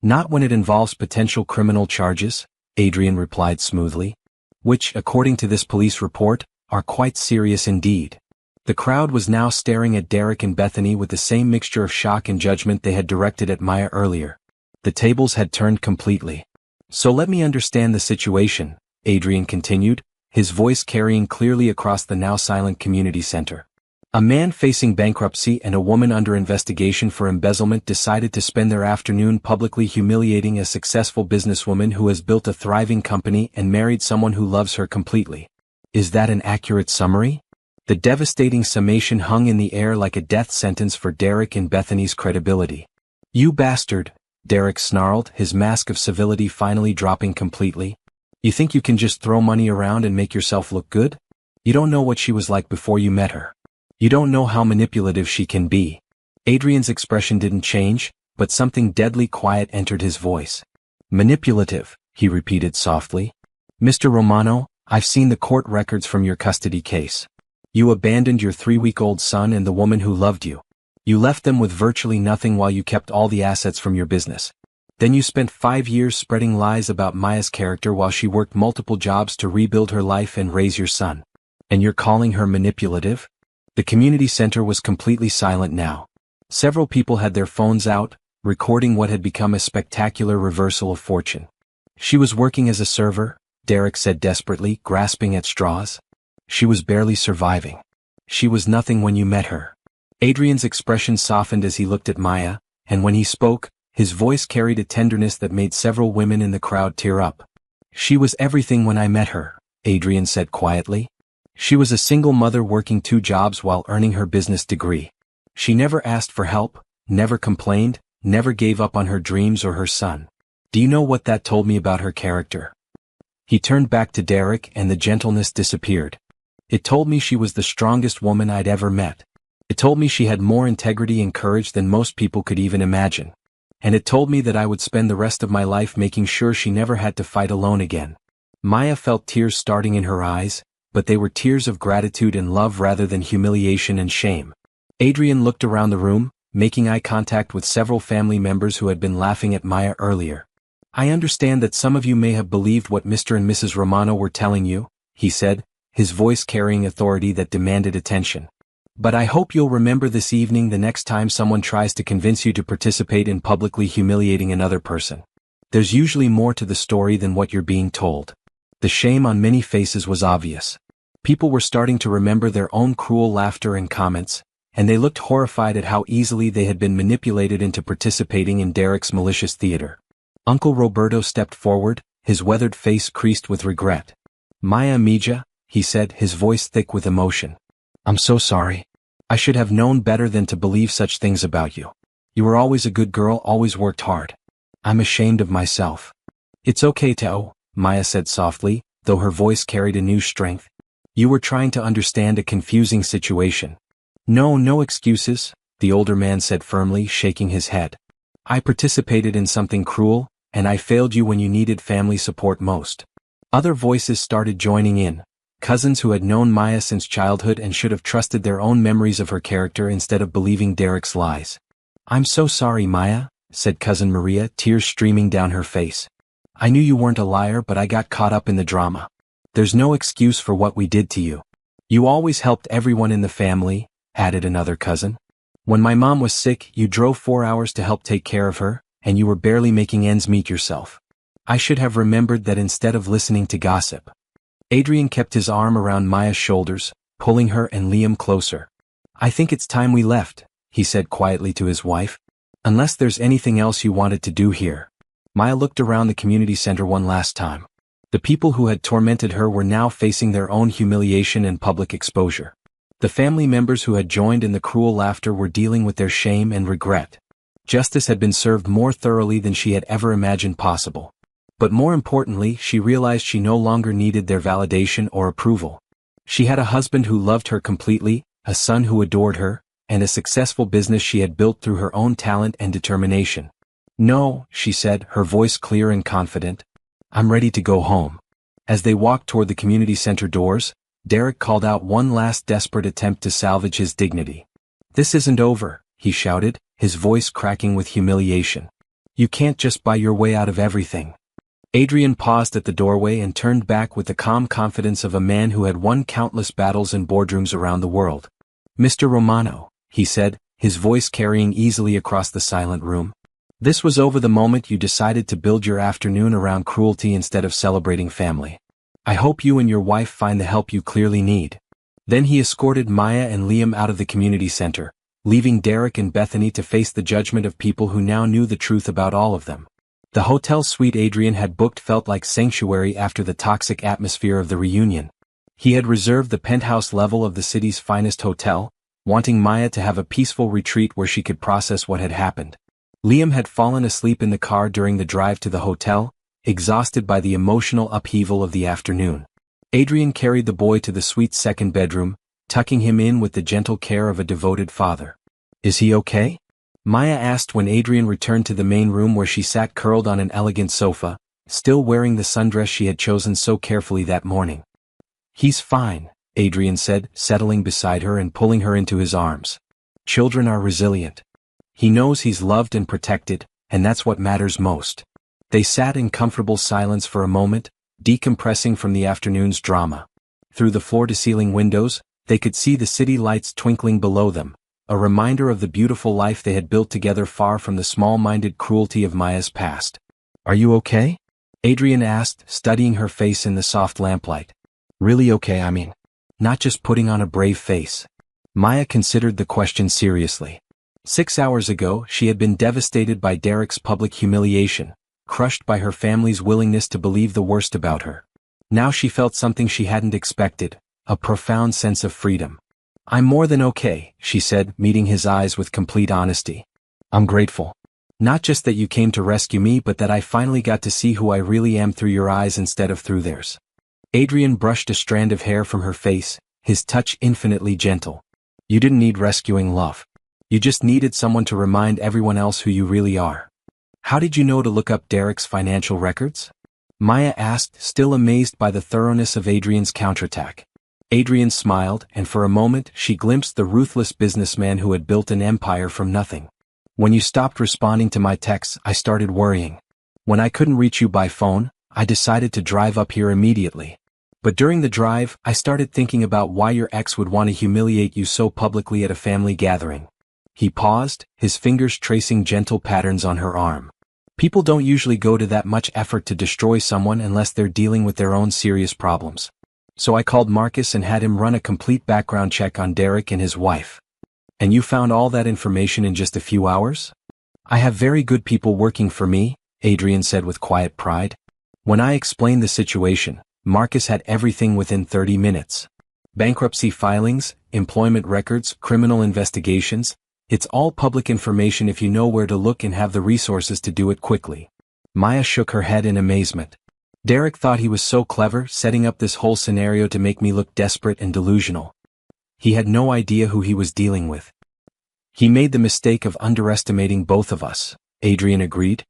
Not when it involves potential criminal charges, Adrien replied smoothly. Which, according to this police report, are quite serious indeed. The crowd was now staring at Derek and Bethany with the same mixture of shock and judgment they had directed at Maya earlier. The tables had turned completely. So let me understand the situation, Adrien continued, his voice carrying clearly across the now silent community center. A man facing bankruptcy and a woman under investigation for embezzlement decided to spend their afternoon publicly humiliating a successful businesswoman who has built a thriving company and married someone who loves her completely. Is that an accurate summary? The devastating summation hung in the air like a death sentence for Derek and Bethany's credibility. You bastard, Derek snarled, his mask of civility finally dropping completely. You think you can just throw money around and make yourself look good? You don't know what she was like before you met her. You don't know how manipulative she can be. Adrien's expression didn't change, but something deadly quiet entered his voice. Manipulative, he repeated softly. Mr. Romano, I've seen the court records from your custody case. You abandoned your 3-week-old son and the woman who loved you. You left them with virtually nothing while you kept all the assets from your business. Then you spent 5 years spreading lies about Maya's character while she worked multiple jobs to rebuild her life and raise your son. And you're calling her manipulative? The community center was completely silent now. Several people had their phones out, recording what had become a spectacular reversal of fortune. She was working as a server, Derek said desperately, grasping at straws. She was barely surviving. She was nothing when you met her. Adrien's expression softened as he looked at Maya, and when he spoke, his voice carried a tenderness that made several women in the crowd tear up. She was everything when I met her, Adrien said quietly. She was a single mother working 2 jobs while earning her business degree. She never asked for help, never complained, never gave up on her dreams or her son. Do you know what that told me about her character? He turned back to Derek and the gentleness disappeared. It told me she was the strongest woman I'd ever met. It told me she had more integrity and courage than most people could even imagine. And it told me that I would spend the rest of my life making sure she never had to fight alone again. Maya felt tears starting in her eyes, but they were tears of gratitude and love rather than humiliation and shame. Adrien looked around the room, making eye contact with several family members who had been laughing at Maya earlier. I understand that some of you may have believed what Mr. and Mrs. Romano were telling you, he said, his voice carrying authority that demanded attention. But I hope you'll remember this evening the next time someone tries to convince you to participate in publicly humiliating another person. There's usually more to the story than what you're being told. The shame on many faces was obvious. People were starting to remember their own cruel laughter and comments, and they looked horrified at how easily they had been manipulated into participating in Derek's malicious theater. Uncle Roberto stepped forward, his weathered face creased with regret. Maya amiga, he said, his voice thick with emotion. I'm so sorry. I should have known better than to believe such things about you. You were always a good girl, always worked hard. I'm ashamed of myself. It's okay, Tao, Maya said softly, though her voice carried a new strength. You were trying to understand a confusing situation. No excuses, the older man said firmly, shaking his head. I participated in something cruel, and I failed you when you needed family support most. Other voices started joining in. Cousins who had known Maya since childhood and should have trusted their own memories of her character instead of believing Derek's lies. I'm so sorry, Maya, said Cousin Maria, tears streaming down her face. I knew you weren't a liar, but I got caught up in the drama. There's no excuse for what we did to you. You always helped everyone in the family, added another cousin. When my mom was sick, you drove 4 hours to help take care of her, and you were barely making ends meet yourself. I should have remembered that instead of listening to gossip. Adrien kept his arm around Maya's shoulders, pulling her and Liam closer. I think it's time we left, he said quietly to his wife. Unless there's anything else you wanted to do here. Maya looked around the community center one last time. The people who had tormented her were now facing their own humiliation and public exposure. The family members who had joined in the cruel laughter were dealing with their shame and regret. Justice had been served more thoroughly than she had ever imagined possible. But more importantly, she realized she no longer needed their validation or approval. She had a husband who loved her completely, a son who adored her, and a successful business she had built through her own talent and determination. No, she said, her voice clear and confident. I'm ready to go home. As they walked toward the community center doors, Derek called out one last desperate attempt to salvage his dignity. This isn't over, he shouted, his voice cracking with humiliation. You can't just buy your way out of everything. Adrien paused at the doorway and turned back with the calm confidence of a man who had won countless battles in boardrooms around the world. Mr. Romano, he said, his voice carrying easily across the silent room. This was over the moment you decided to build your afternoon around cruelty instead of celebrating family. I hope you and your wife find the help you clearly need. Then he escorted Maya and Liam out of the community center, leaving Derek and Bethany to face the judgment of people who now knew the truth about all of them. The hotel suite Adrien had booked felt like sanctuary after the toxic atmosphere of the reunion. He had reserved the penthouse level of the city's finest hotel, wanting Maya to have a peaceful retreat where she could process what had happened. Liam had fallen asleep in the car during the drive to the hotel, exhausted by the emotional upheaval of the afternoon. Adrien carried the boy to the suite's second bedroom, tucking him in with the gentle care of a devoted father. Is he okay? Maya asked when Adrien returned to the main room where she sat curled on an elegant sofa, still wearing the sundress she had chosen so carefully that morning. He's fine, Adrien said, settling beside her and pulling her into his arms. Children are resilient. He knows he's loved and protected, and that's what matters most. They sat in comfortable silence for a moment, decompressing from the afternoon's drama. Through the floor-to-ceiling windows, they could see the city lights twinkling below them, a reminder of the beautiful life they had built together far from the small-minded cruelty of Maya's past. Are you okay? Adrien asked, studying her face in the soft lamplight. Really okay, I mean. Not just putting on a brave face. Maya considered the question seriously. 6 hours ago, she had been devastated by Derek's public humiliation, crushed by her family's willingness to believe the worst about her. Now she felt something she hadn't expected, a profound sense of freedom. I'm more than okay, she said, meeting his eyes with complete honesty. I'm grateful. Not just that you came to rescue me, but that I finally got to see who I really am through your eyes instead of through theirs. Adrien brushed a strand of hair from her face, his touch infinitely gentle. You didn't need rescuing, love. You just needed someone to remind everyone else who you really are. How did you know to look up Derek's financial records? Maya asked, still amazed by the thoroughness of Adrien's counterattack. Adrien smiled, and for a moment she glimpsed the ruthless businessman who had built an empire from nothing. When you stopped responding to my texts, I started worrying. When I couldn't reach you by phone, I decided to drive up here immediately. But during the drive, I started thinking about why your ex would want to humiliate you so publicly at a family gathering. He paused, his fingers tracing gentle patterns on her arm. People don't usually go to that much effort to destroy someone unless they're dealing with their own serious problems. So I called Marcus and had him run a complete background check on Derek and his wife. And you found all that information in just a few hours? I have very good people working for me, Adrien said with quiet pride. When I explained the situation, Marcus had everything within 30 minutes. Bankruptcy filings, employment records, criminal investigations. It's all public information if you know where to look and have the resources to do it quickly. Maya shook her head in amazement. Derek thought he was so clever, setting up this whole scenario to make me look desperate and delusional. He had no idea who he was dealing with. He made the mistake of underestimating both of us, Adrien agreed.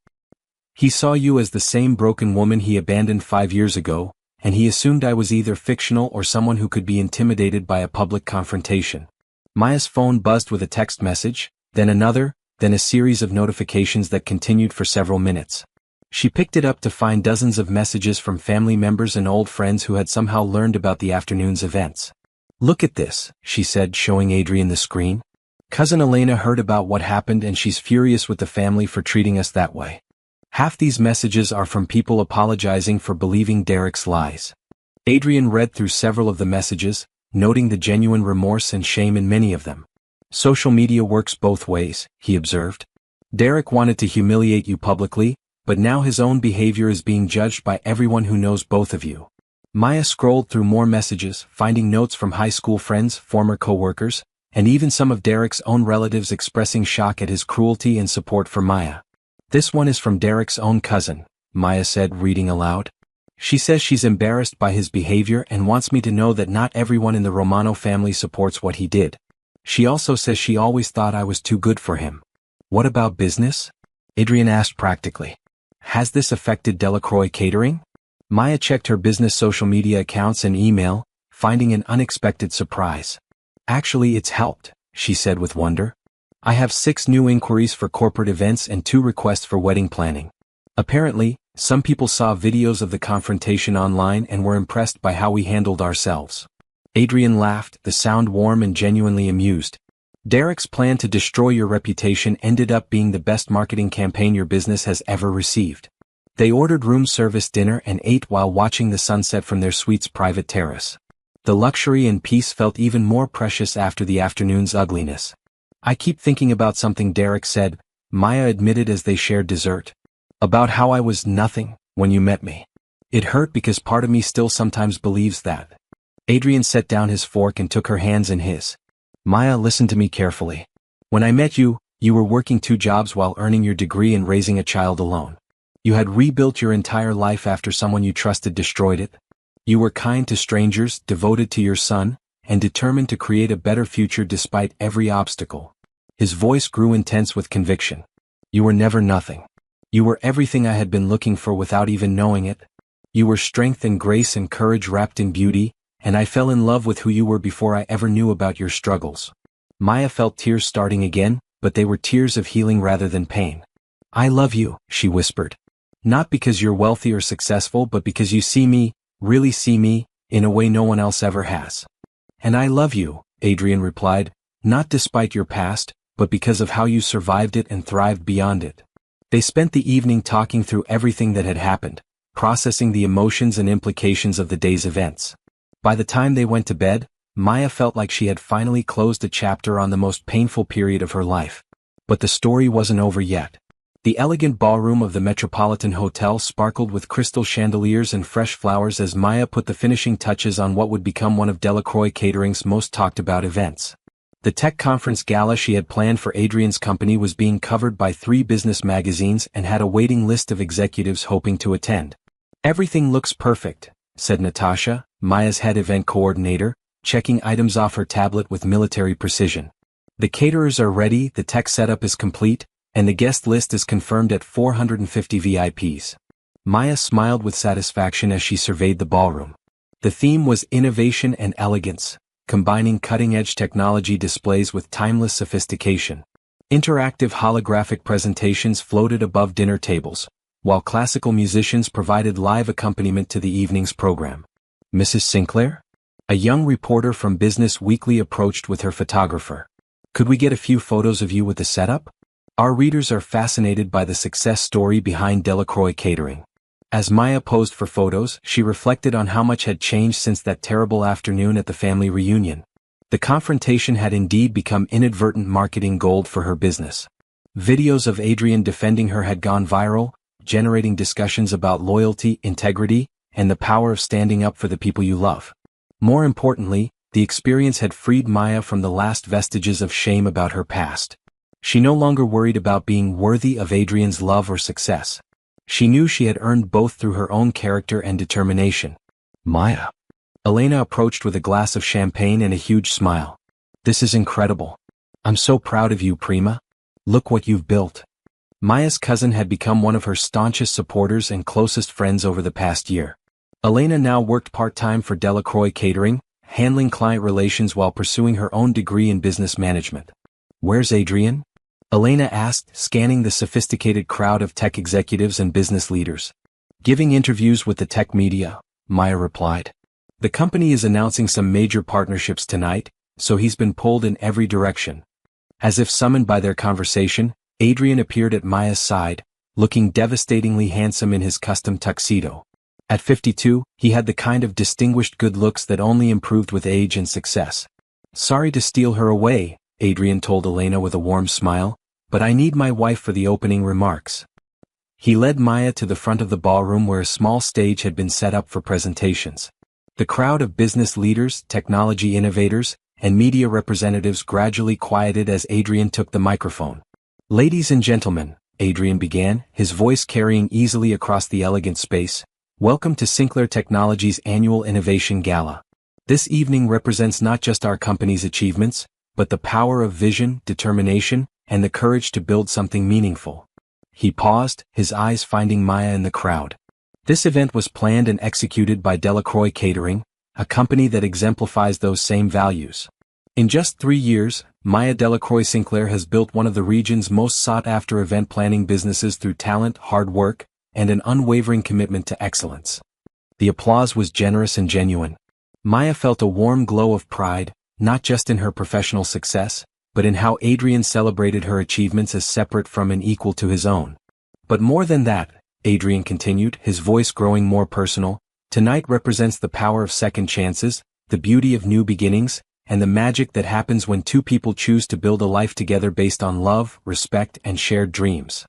He saw you as the same broken woman he abandoned 5 years ago, and he assumed I was either fictional or someone who could be intimidated by a public confrontation. Maya's phone buzzed with a text message, then another, then a series of notifications that continued for several minutes. She picked it up to find dozens of messages from family members and old friends who had somehow learned about the afternoon's events. Look at this, she said, showing Adrien the screen. Cousin Elena heard about what happened and she's furious with the family for treating us that way. Half these messages are from people apologizing for believing Derek's lies. Adrien read through several of the messages, noting the genuine remorse and shame in many of them. Social media works both ways, he observed. Derek wanted to humiliate you publicly, but now his own behavior is being judged by everyone who knows both of you. Maya scrolled through more messages, finding notes from high school friends, former co-workers, and even some of Derek's own relatives expressing shock at his cruelty and support for Maya. This one is from Derek's own cousin, Maya said, reading aloud. She says she's embarrassed by his behavior and wants me to know that not everyone in the Romano family supports what he did. She also says she always thought I was too good for him. What about business? Adrien asked practically. Has this affected Delacroix Catering? Maya checked her business social media accounts and email, finding an unexpected surprise. Actually, it's helped, she said with wonder. I have 6 new inquiries for corporate events and 2 requests for wedding planning. Apparently, some people saw videos of the confrontation online and were impressed by how we handled ourselves. Adrien laughed, the sound warm and genuinely amused. Derek's plan to destroy your reputation ended up being the best marketing campaign your business has ever received. They ordered room service dinner and ate while watching the sunset from their suite's private terrace. The luxury and peace felt even more precious after the afternoon's ugliness. I keep thinking about something Derek said, Maya admitted as they shared dessert. About how I was nothing when you met me. It hurt because part of me still sometimes believes that. Adrien set down his fork and took her hands in his. Maya, listen to me carefully. When I met you, you were working 2 jobs while earning your degree and raising a child alone. You had rebuilt your entire life after someone you trusted destroyed it. You were kind to strangers, devoted to your son, and determined to create a better future despite every obstacle. His voice grew intense with conviction. You were never nothing. You were everything I had been looking for without even knowing it. You were strength and grace and courage wrapped in beauty, and I fell in love with who you were before I ever knew about your struggles. Maya felt tears starting again, but they were tears of healing rather than pain. I love you, she whispered. Not because you're wealthy or successful, but because you see me, really see me, in a way no one else ever has. And I love you, Adrien replied, not despite your past, but because of how you survived it and thrived beyond it. They spent the evening talking through everything that had happened, processing the emotions and implications of the day's events. By the time they went to bed, Maya felt like she had finally closed a chapter on the most painful period of her life. But the story wasn't over yet. The elegant ballroom of the Metropolitan Hotel sparkled with crystal chandeliers and fresh flowers as Maya put the finishing touches on what would become one of Delacroix Catering's most talked about events. The tech conference gala she had planned for Adrien's company was being covered by 3 business magazines and had a waiting list of executives hoping to attend. "Everything looks perfect," said Natasha, Maya's head event coordinator, checking items off her tablet with military precision. "The caterers are ready, the tech setup is complete, and the guest list is confirmed at 450 VIPs. Maya smiled with satisfaction as she surveyed the ballroom. The theme was innovation and elegance, combining cutting-edge technology displays with timeless sophistication. Interactive holographic presentations floated above dinner tables, while classical musicians provided live accompaniment to the evening's program. "Mrs. Sinclair?" A young reporter from Business Weekly approached with her photographer. "Could we get a few photos of you with the setup? Our readers are fascinated by the success story behind Delacroix Catering." As Maya posed for photos, she reflected on how much had changed since that terrible afternoon at the family reunion. The confrontation had indeed become inadvertent marketing gold for her business. Videos of Adrien defending her had gone viral, generating discussions about loyalty, integrity, and the power of standing up for the people you love. More importantly, the experience had freed Maya from the last vestiges of shame about her past. She no longer worried about being worthy of Adrien's love or success. She knew she had earned both through her own character and determination. "Maya." Elena approached with a glass of champagne and a huge smile. "This is incredible. I'm so proud of you, Prima. Look what you've built." Maya's cousin had become one of her staunchest supporters and closest friends over the past year. Elena now worked part-time for Delacroix Catering, handling client relations while pursuing her own degree in business management. "Where's Adrien?" Elena asked, scanning the sophisticated crowd of tech executives and business leaders. "Giving interviews with the tech media," Maya replied. "The company is announcing some major partnerships tonight, so he's been pulled in every direction." As if summoned by their conversation, Adrien appeared at Maya's side, looking devastatingly handsome in his custom tuxedo. At 52, he had the kind of distinguished good looks that only improved with age and success. "Sorry to steal her away," Adrien told Elena with a warm smile, "but I need my wife for the opening remarks." He led Maya to the front of the ballroom where a small stage had been set up for presentations. The crowd of business leaders, technology innovators, and media representatives gradually quieted as Adrien took the microphone. "Ladies and gentlemen," Adrien began, his voice carrying easily across the elegant space, "welcome to Sinclair Technologies' annual Innovation Gala. This evening represents not just our company's achievements, but the power of vision, determination, and the courage to build something meaningful." He paused, his eyes finding Maya in the crowd. This event was planned and executed by Delacroix Catering, a company that exemplifies those same values. In just 3 years, Maya Delacroix Sinclair has built one of the region's most sought-after event planning businesses through talent, hard work, and an unwavering commitment to excellence. The applause was generous and genuine. Maya felt a warm glow of pride, not just in her professional success, but in how Adrien celebrated her achievements as separate from and equal to his own. "But more than that," Adrien continued, his voice growing more personal, "tonight represents the power of second chances, the beauty of new beginnings, and the magic that happens when 2 people choose to build a life together based on love, respect, and shared dreams."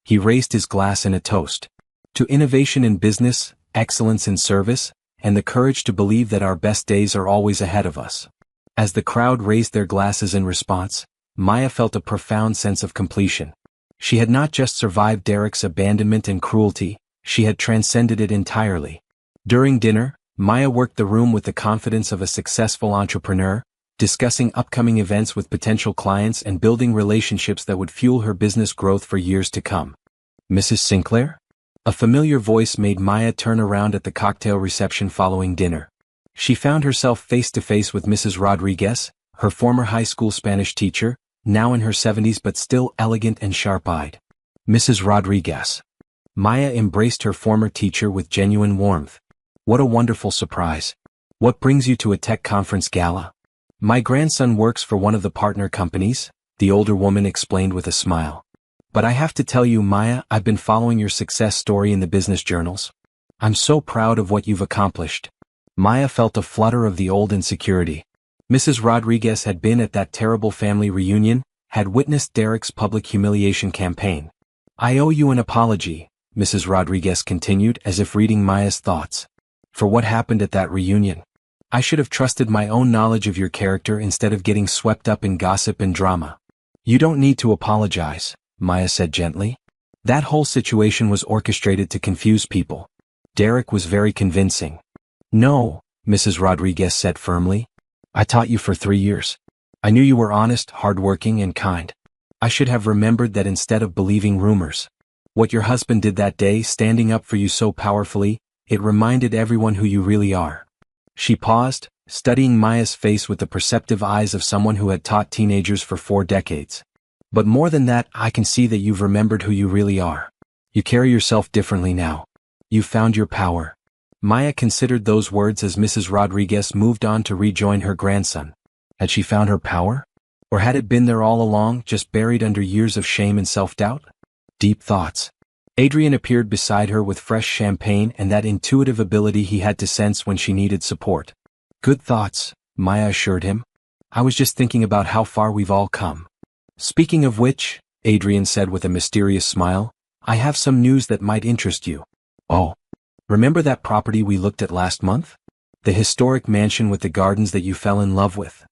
He raised his glass in a toast. "To innovation in business, excellence in service, and the courage to believe that our best days are always ahead of us." As the crowd raised their glasses in response, Maya felt a profound sense of completion. She had not just survived Derek's abandonment and cruelty, she had transcended it entirely. During dinner, Maya worked the room with the confidence of a successful entrepreneur, discussing upcoming events with potential clients and building relationships that would fuel her business growth for years to come. "Mrs. Sinclair?" A familiar voice made Maya turn around at the cocktail reception following dinner. She found herself face-to-face with Mrs. Rodriguez, her former high school Spanish teacher, now in her 70s but still elegant and sharp-eyed. "Mrs. Rodriguez." Maya embraced her former teacher with genuine warmth. "What a wonderful surprise. What brings you to a tech conference gala?" "My grandson works for one of the partner companies," the older woman explained with a smile. "But I have to tell you, Maya, I've been following your success story in the business journals. I'm so proud of what you've accomplished." Maya felt a flutter of the old insecurity. Mrs. Rodriguez had been at that terrible family reunion, had witnessed Derek's public humiliation campaign. "I owe you an apology," Mrs. Rodriguez continued as if reading Maya's thoughts. "For what happened at that reunion. I should have trusted my own knowledge of your character instead of getting swept up in gossip and drama. You don't need to apologize, Maya said gently. That whole situation was orchestrated to confuse people. Derek was very convincing. No, Mrs. Rodriguez said firmly. I taught you for 3 years. I knew you were honest, hardworking, and kind. I should have remembered that instead of believing rumors. What your husband did that day, standing up for you so powerfully, it reminded everyone who you really are. She paused, studying Maya's face with the perceptive eyes of someone who had taught teenagers for 4 decades. But more than that, I can see that you've remembered who you really are. You carry yourself differently now. You've found your power. Maya considered those words as Mrs. Rodriguez moved on to rejoin her grandson. Had she found her power? Or had it been there all along, just buried under years of shame and self-doubt? Deep thoughts. Adrien appeared beside her with fresh champagne and that intuitive ability he had to sense when she needed support. Good thoughts, Maya assured him. I was just thinking about how far we've all come. Speaking of which, Adrien said with a mysterious smile, I have some news that might interest you. Oh. Remember that property we looked at last month? The historic mansion with the gardens that you fell in love with?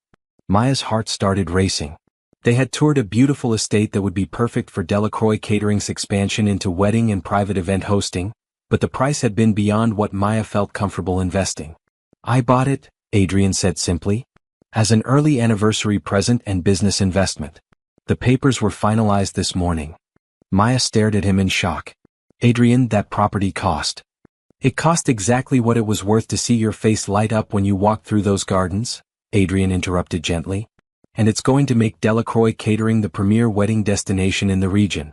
Maya's heart started racing. They had toured a beautiful estate that would be perfect for Delacroix Catering's expansion into wedding and private event hosting, but the price had been beyond what Maya felt comfortable investing. I bought it, Adrien said simply, as an early anniversary present and business investment. The papers were finalized this morning. Maya stared at him in shock. Adrien, that property cost. It cost exactly what it was worth to see your face light up when you walked through those gardens, Adrien interrupted gently. And it's going to make Delacroix Catering the premier wedding destination in the region.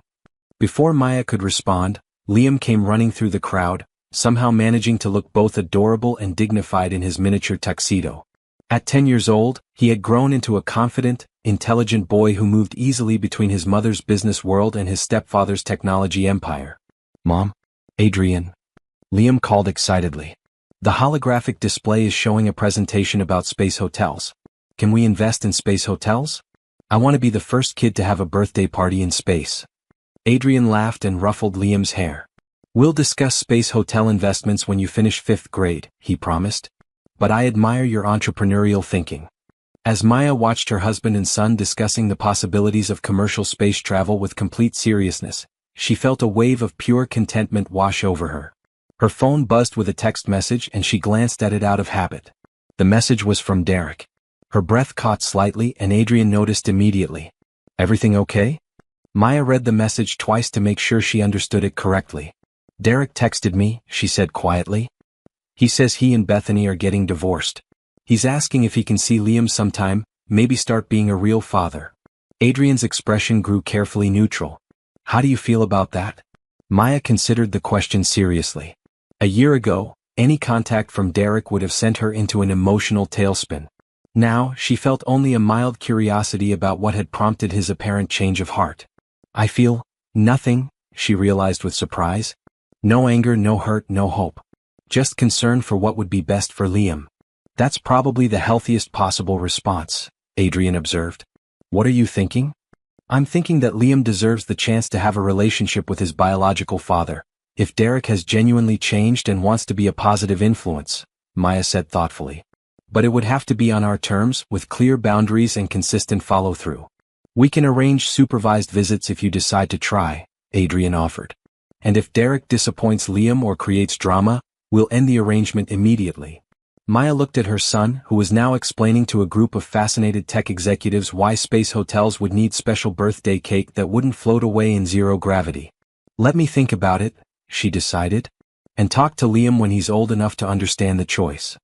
Before Maya could respond, Liam came running through the crowd, somehow managing to look both adorable and dignified in his miniature tuxedo. At 10 years old, he had grown into a confident, intelligent boy who moved easily between his mother's business world and his stepfather's technology empire. Mom? Adrien? Liam called excitedly. The holographic display is showing a presentation about space hotels. Can we invest in space hotels? I want to be the first kid to have a birthday party in space. Adrien laughed and ruffled Liam's hair. We'll discuss space hotel investments when you finish 5th grade, he promised. But I admire your entrepreneurial thinking. As Maya watched her husband and son discussing the possibilities of commercial space travel with complete seriousness, she felt a wave of pure contentment wash over her. Her phone buzzed with a text message and she glanced at it out of habit. The message was from Derek. Her breath caught slightly and Adrien noticed immediately. Everything okay? Maya read the message twice to make sure she understood it correctly. Derek texted me, she said quietly. He says he and Bethany are getting divorced. He's asking if he can see Liam sometime, maybe start being a real father. Adrien's expression grew carefully neutral. How do you feel about that? Maya considered the question seriously. A year ago, any contact from Derek would have sent her into an emotional tailspin. Now, she felt only a mild curiosity about what had prompted his apparent change of heart. I feel nothing, she realized with surprise. No anger, no hurt, no hope. Just concern for what would be best for Liam. That's probably the healthiest possible response, Adrien observed. What are you thinking? I'm thinking that Liam deserves the chance to have a relationship with his biological father, if Derek has genuinely changed and wants to be a positive influence, Maya said thoughtfully. But it would have to be on our terms, with clear boundaries and consistent follow-through. We can arrange supervised visits if you decide to try, Adrien offered. And if Derek disappoints Liam or creates drama, we'll end the arrangement immediately. Maya looked at her son, who was now explaining to a group of fascinated tech executives why space hotels would need special birthday cake that wouldn't float away in zero gravity. Let me think about it, she decided, and talk to Liam when he's old enough to understand the choice.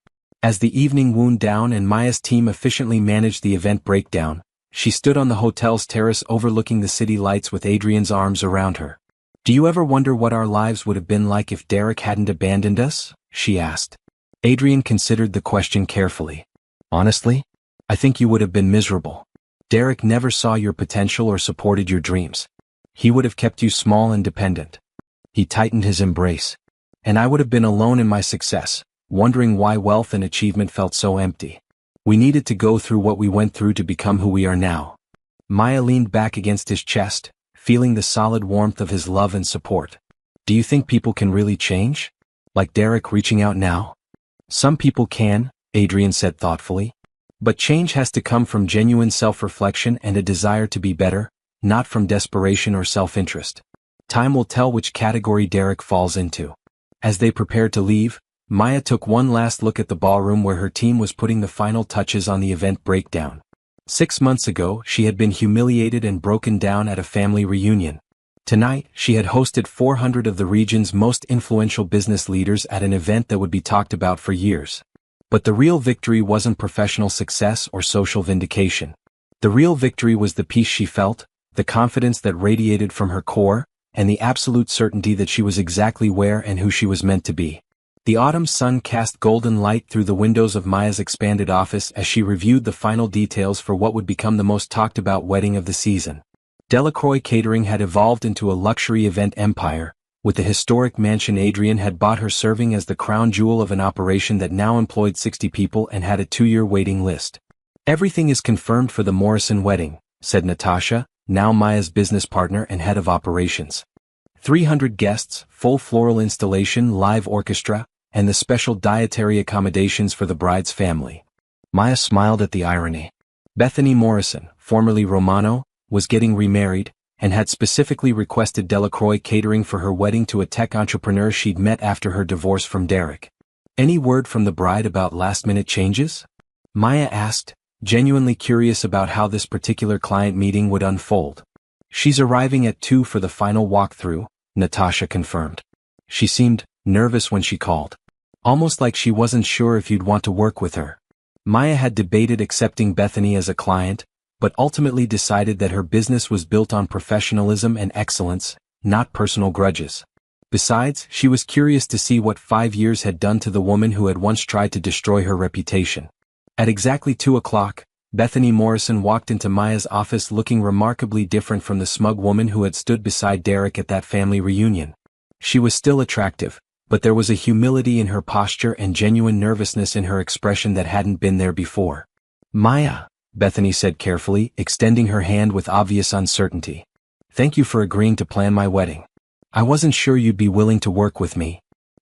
As the evening wound down and Maya's team efficiently managed the event breakdown, she stood on the hotel's terrace overlooking the city lights with Adrien's arms around her. Do you ever wonder what our lives would have been like if Derek hadn't abandoned us? She asked. Adrien considered the question carefully. Honestly, I think you would have been miserable. Derek never saw your potential or supported your dreams. He would have kept you small and dependent. He tightened his embrace. And I would have been alone in my success, wondering why wealth and achievement felt so empty. We needed to go through what we went through to become who we are now. Maya leaned back against his chest, feeling the solid warmth of his love and support. Do you think people can really change? Like Derek reaching out now? Some people can, Adrien said thoughtfully. But change has to come from genuine self-reflection and a desire to be better, not from desperation or self-interest. Time will tell which category Derek falls into. As they prepared to leave, Maya took one last look at the ballroom where her team was putting the final touches on the event breakdown. 6 months ago, she had been humiliated and broken down at a family reunion. Tonight, she had hosted 400 of the region's most influential business leaders at an event that would be talked about for years. But the real victory wasn't professional success or social vindication. The real victory was the peace she felt, the confidence that radiated from her core, and the absolute certainty that she was exactly where and who she was meant to be. The autumn sun cast golden light through the windows of Maya's expanded office as she reviewed the final details for what would become the most talked-about wedding of the season. Delacroix Catering had evolved into a luxury event empire, with the historic mansion Adrien had bought her serving as the crown jewel of an operation that now employed 60 people and had a 2-year waiting list. "Everything is confirmed for the Morrison wedding," said Natasha, now Maya's business partner and head of operations. 300 guests, full floral installation, live orchestra, and the special dietary accommodations for the bride's family. Maya smiled at the irony. Bethany Morrison, formerly Romano, was getting remarried, and had specifically requested Delacroix Catering for her wedding to a tech entrepreneur she'd met after her divorce from Derek. "Any word from the bride about last-minute changes?" Maya asked, genuinely curious about how this particular client meeting would unfold. "She's arriving at 2 for the final walkthrough," Natasha confirmed. She seemed nervous when she called. Almost like she wasn't sure if you'd want to work with her. Maya had debated accepting Bethany as a client, but ultimately decided that her business was built on professionalism and excellence, not personal grudges. Besides, she was curious to see what 5 years had done to the woman who had once tried to destroy her reputation. At exactly 2 o'clock, Bethany Morrison walked into Maya's office looking remarkably different from the smug woman who had stood beside Derek at that family reunion. She was still attractive, but there was a humility in her posture and genuine nervousness in her expression that hadn't been there before. "Maya," Bethany said carefully, extending her hand with obvious uncertainty. "Thank you for agreeing to plan my wedding. I wasn't sure you'd be willing to work with me."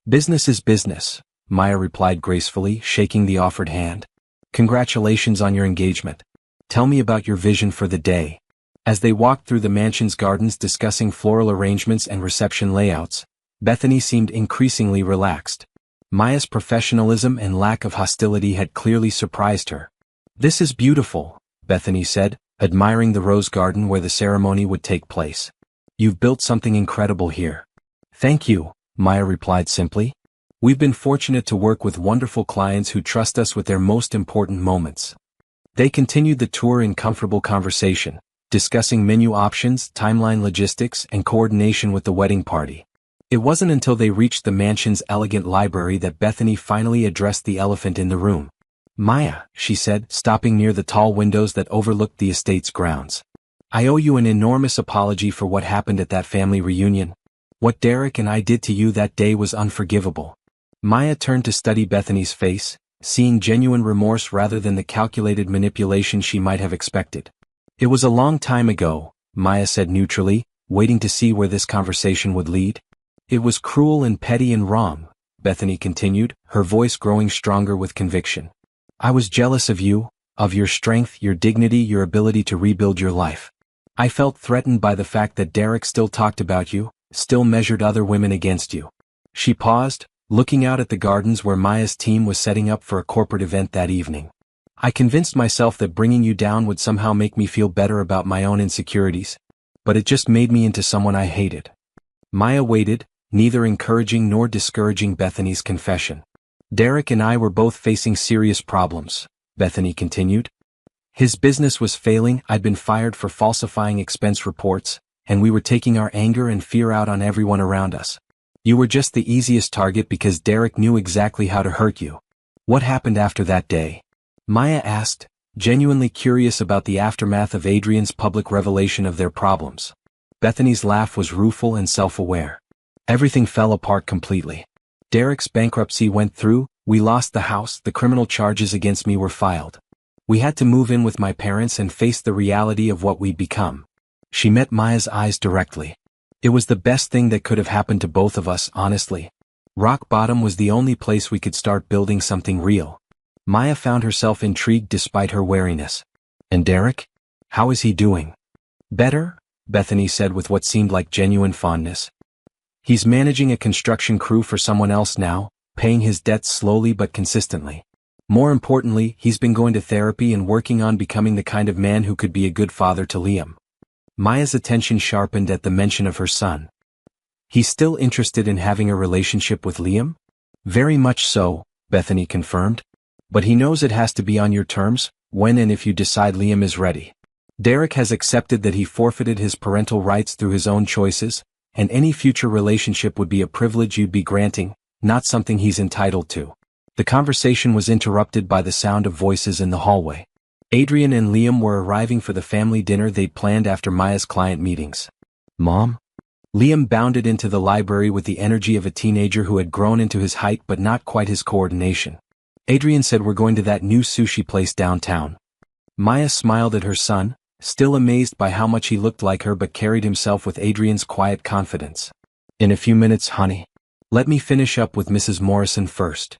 "Business is business," Maya replied gracefully, shaking the offered hand. "Congratulations on your engagement. Tell me about your vision for the day." As they walked through the mansion's gardens discussing floral arrangements and reception layouts, Bethany seemed increasingly relaxed. Maya's professionalism and lack of hostility had clearly surprised her. "This is beautiful," Bethany said, admiring the rose garden where the ceremony would take place. "You've built something incredible here." "Thank you," Maya replied simply. "We've been fortunate to work with wonderful clients who trust us with their most important moments." They continued the tour in comfortable conversation, discussing menu options, timeline logistics, and coordination with the wedding party. It wasn't until they reached the mansion's elegant library that Bethany finally addressed the elephant in the room. "Maya," she said, stopping near the tall windows that overlooked the estate's grounds. "I owe you an enormous apology for what happened at that family reunion. What Derek and I did to you that day was unforgivable." Maya turned to study Bethany's face, seeing genuine remorse rather than the calculated manipulation she might have expected. "It was a long time ago," Maya said neutrally, waiting to see where this conversation would lead. "It was cruel and petty and wrong," Bethany continued, her voice growing stronger with conviction. "I was jealous of you, of your strength, your dignity, your ability to rebuild your life. I felt threatened by the fact that Derek still talked about you, still measured other women against you." She paused, looking out at the gardens where Maya's team was setting up for a corporate event that evening. "I convinced myself that bringing you down would somehow make me feel better about my own insecurities, but it just made me into someone I hated." Maya waited, neither encouraging nor discouraging Bethany's confession. "Derek and I were both facing serious problems," Bethany continued. "His business was failing, I'd been fired for falsifying expense reports, and we were taking our anger and fear out on everyone around us. You were just the easiest target because Derek knew exactly how to hurt you." "What happened after that day?" Maya asked, genuinely curious about the aftermath of Adrien's public revelation of their problems. Bethany's laugh was rueful and self-aware. "Everything fell apart completely. Derek's bankruptcy went through, we lost the house, the criminal charges against me were filed. We had to move in with my parents and face the reality of what we'd become." She met Maya's eyes directly. "It was the best thing that could have happened to both of us, honestly. Rock bottom was the only place we could start building something real." Maya found herself intrigued despite her wariness. And Derek? How is he doing? Better? Bethany said with what seemed like genuine fondness. He's managing a construction crew for someone else now, paying his debts slowly but consistently. More importantly, he's been going to therapy and working on becoming the kind of man who could be a good father to Liam. Maya's attention sharpened at the mention of her son. He's still interested in having a relationship with Liam? Very much so, Bethany confirmed. But he knows it has to be on your terms, when and if you decide Liam is ready. Derek has accepted that he forfeited his parental rights through his own choices, and any future relationship would be a privilege you'd be granting, not something he's entitled to. The conversation was interrupted by the sound of voices in the hallway. Adrien and Liam were arriving for the family dinner they'd planned after Maya's client meetings. Mom? Liam bounded into the library with the energy of a teenager who had grown into his height but not quite his coordination. Adrien said we're going to that new sushi place downtown. Maya smiled at her son, still amazed by how much he looked like her but carried himself with Adrien's quiet confidence. In a few minutes, honey. Let me finish up with Mrs. Morrison first.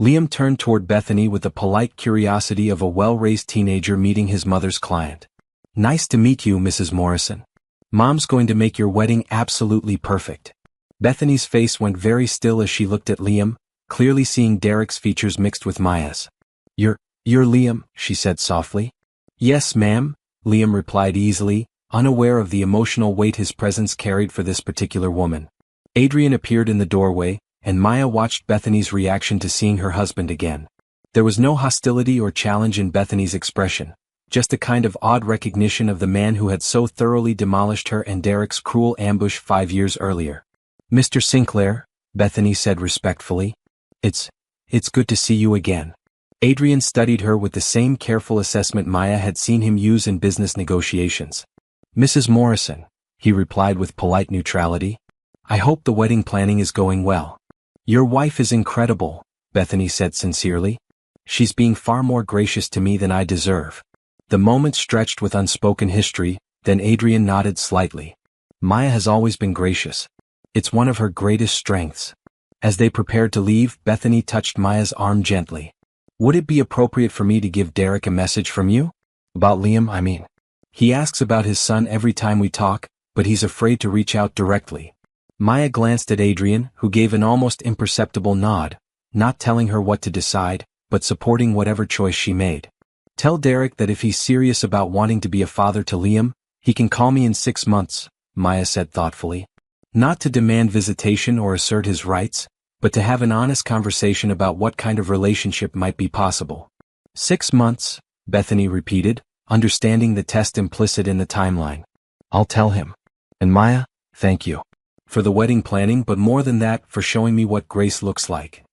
Liam turned toward Bethany with the polite curiosity of a well-raised teenager meeting his mother's client. Nice to meet you, Mrs. Morrison. Mom's going to make your wedding absolutely perfect. Bethany's face went very still as she looked at Liam, clearly seeing Derek's features mixed with Maya's. You're Liam, she said softly. Yes, ma'am, Liam replied easily, unaware of the emotional weight his presence carried for this particular woman. Adrien appeared in the doorway, and Maya watched Bethany's reaction to seeing her husband again. There was no hostility or challenge in Bethany's expression, just a kind of odd recognition of the man who had so thoroughly demolished her and Derek's cruel ambush 5 years earlier. Mr. Sinclair, Bethany said respectfully. It's good to see you again. Adrien studied her with the same careful assessment Maya had seen him use in business negotiations. Mrs. Morrison, he replied with polite neutrality. I hope the wedding planning is going well. Your wife is incredible, Bethany said sincerely. She's being far more gracious to me than I deserve. The moment stretched with unspoken history, then Adrien nodded slightly. Maya has always been gracious. It's one of her greatest strengths. As they prepared to leave, Bethany touched Maya's arm gently. Would it be appropriate for me to give Derek a message from you? About Liam, I mean. He asks about his son every time we talk, but he's afraid to reach out directly. Maya glanced at Adrien, who gave an almost imperceptible nod, not telling her what to decide, but supporting whatever choice she made. Tell Derek that if he's serious about wanting to be a father to Liam, he can call me in 6 months, Maya said thoughtfully. Not to demand visitation or assert his rights, but to have an honest conversation about what kind of relationship might be possible. 6 months, Bethany repeated, understanding the test implicit in the timeline. I'll tell him. And Maya, thank you. For the wedding planning, but more than that, for showing me what grace looks like.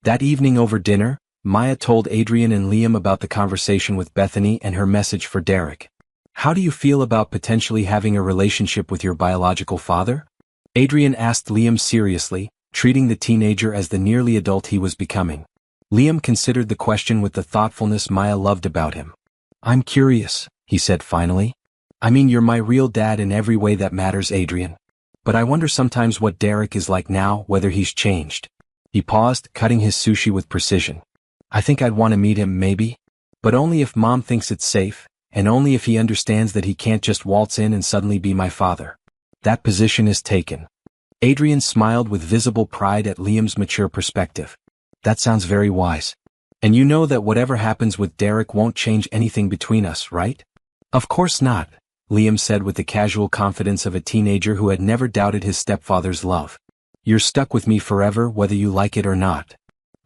That evening over dinner, Maya told Adrien and Liam about the conversation with Bethany and her message for Derek. How do you feel about potentially having a relationship with your biological father? Adrien asked Liam seriously, treating the teenager as the nearly adult he was becoming. Liam considered the question with the thoughtfulness Maya loved about him. I'm curious, he said finally. I mean, you're my real dad in every way that matters, Adrien. But I wonder sometimes what Derek is like now, whether he's changed. He paused, cutting his sushi with precision. I think I'd want to meet him, maybe. But only if Mom thinks it's safe, and only if he understands that he can't just waltz in and suddenly be my father. That position is taken. Adrien smiled with visible pride at Liam's mature perspective. That sounds very wise. And you know that whatever happens with Derek won't change anything between us, right? Of course not, Liam said with the casual confidence of a teenager who had never doubted his stepfather's love. You're stuck with me forever, whether you like it or not.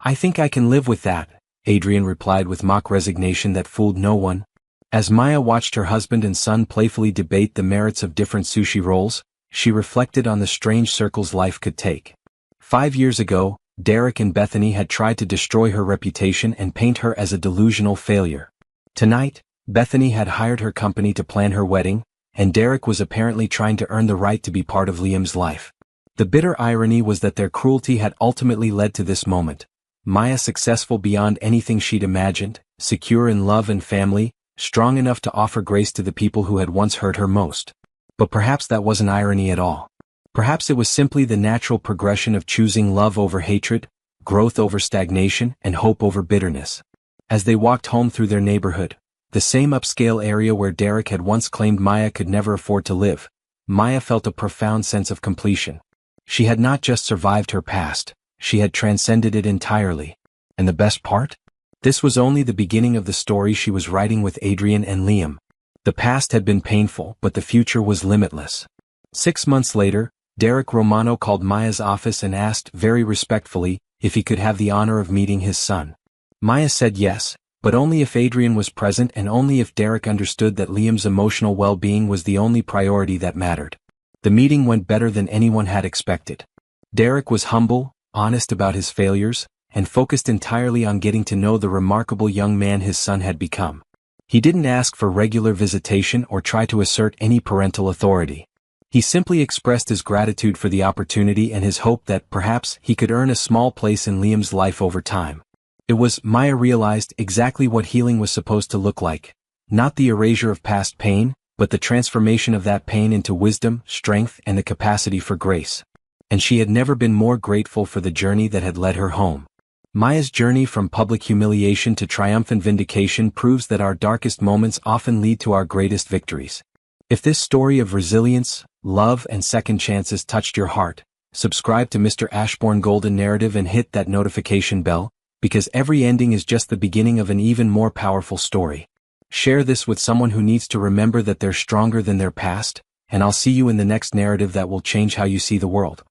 I think I can live with that, Adrien replied with mock resignation that fooled no one. As Maya watched her husband and son playfully debate the merits of different sushi rolls, she reflected on the strange circles life could take. 5 years ago, Derek and Bethany had tried to destroy her reputation and paint her as a delusional failure. Tonight, Bethany had hired her company to plan her wedding, and Derek was apparently trying to earn the right to be part of Liam's life. The bitter irony was that their cruelty had ultimately led to this moment. Maya successful beyond anything she'd imagined, secure in love and family, strong enough to offer grace to the people who had once hurt her most. But perhaps that wasn't irony at all. Perhaps it was simply the natural progression of choosing love over hatred, growth over stagnation, and hope over bitterness. As they walked home through their neighborhood, the same upscale area where Derek had once claimed Maya could never afford to live, Maya felt a profound sense of completion. She had not just survived her past, she had transcended it entirely. And the best part? This was only the beginning of the story she was writing with Adrien and Liam. The past had been painful, but the future was limitless. 6 months later, Derek Romano called Maya's office and asked, very respectfully, if he could have the honor of meeting his son. Maya said yes, but only if Adrien was present and only if Derek understood that Liam's emotional well-being was the only priority that mattered. The meeting went better than anyone had expected. Derek was humble, honest about his failures, and focused entirely on getting to know the remarkable young man his son had become. He didn't ask for regular visitation or try to assert any parental authority. He simply expressed his gratitude for the opportunity and his hope that perhaps he could earn a small place in Liam's life over time. It was, Maya realized, exactly what healing was supposed to look like. Not the erasure of past pain, but the transformation of that pain into wisdom, strength, and the capacity for grace. And she had never been more grateful for the journey that had led her home. Maya's journey from public humiliation to triumphant vindication proves that our darkest moments often lead to our greatest victories. If this story of resilience, love, and second chances touched your heart, subscribe to Mr. Ashbourne Golden Narrative and hit that notification bell, because every ending is just the beginning of an even more powerful story. Share this with someone who needs to remember that they're stronger than their past, and I'll see you in the next narrative that will change how you see the world.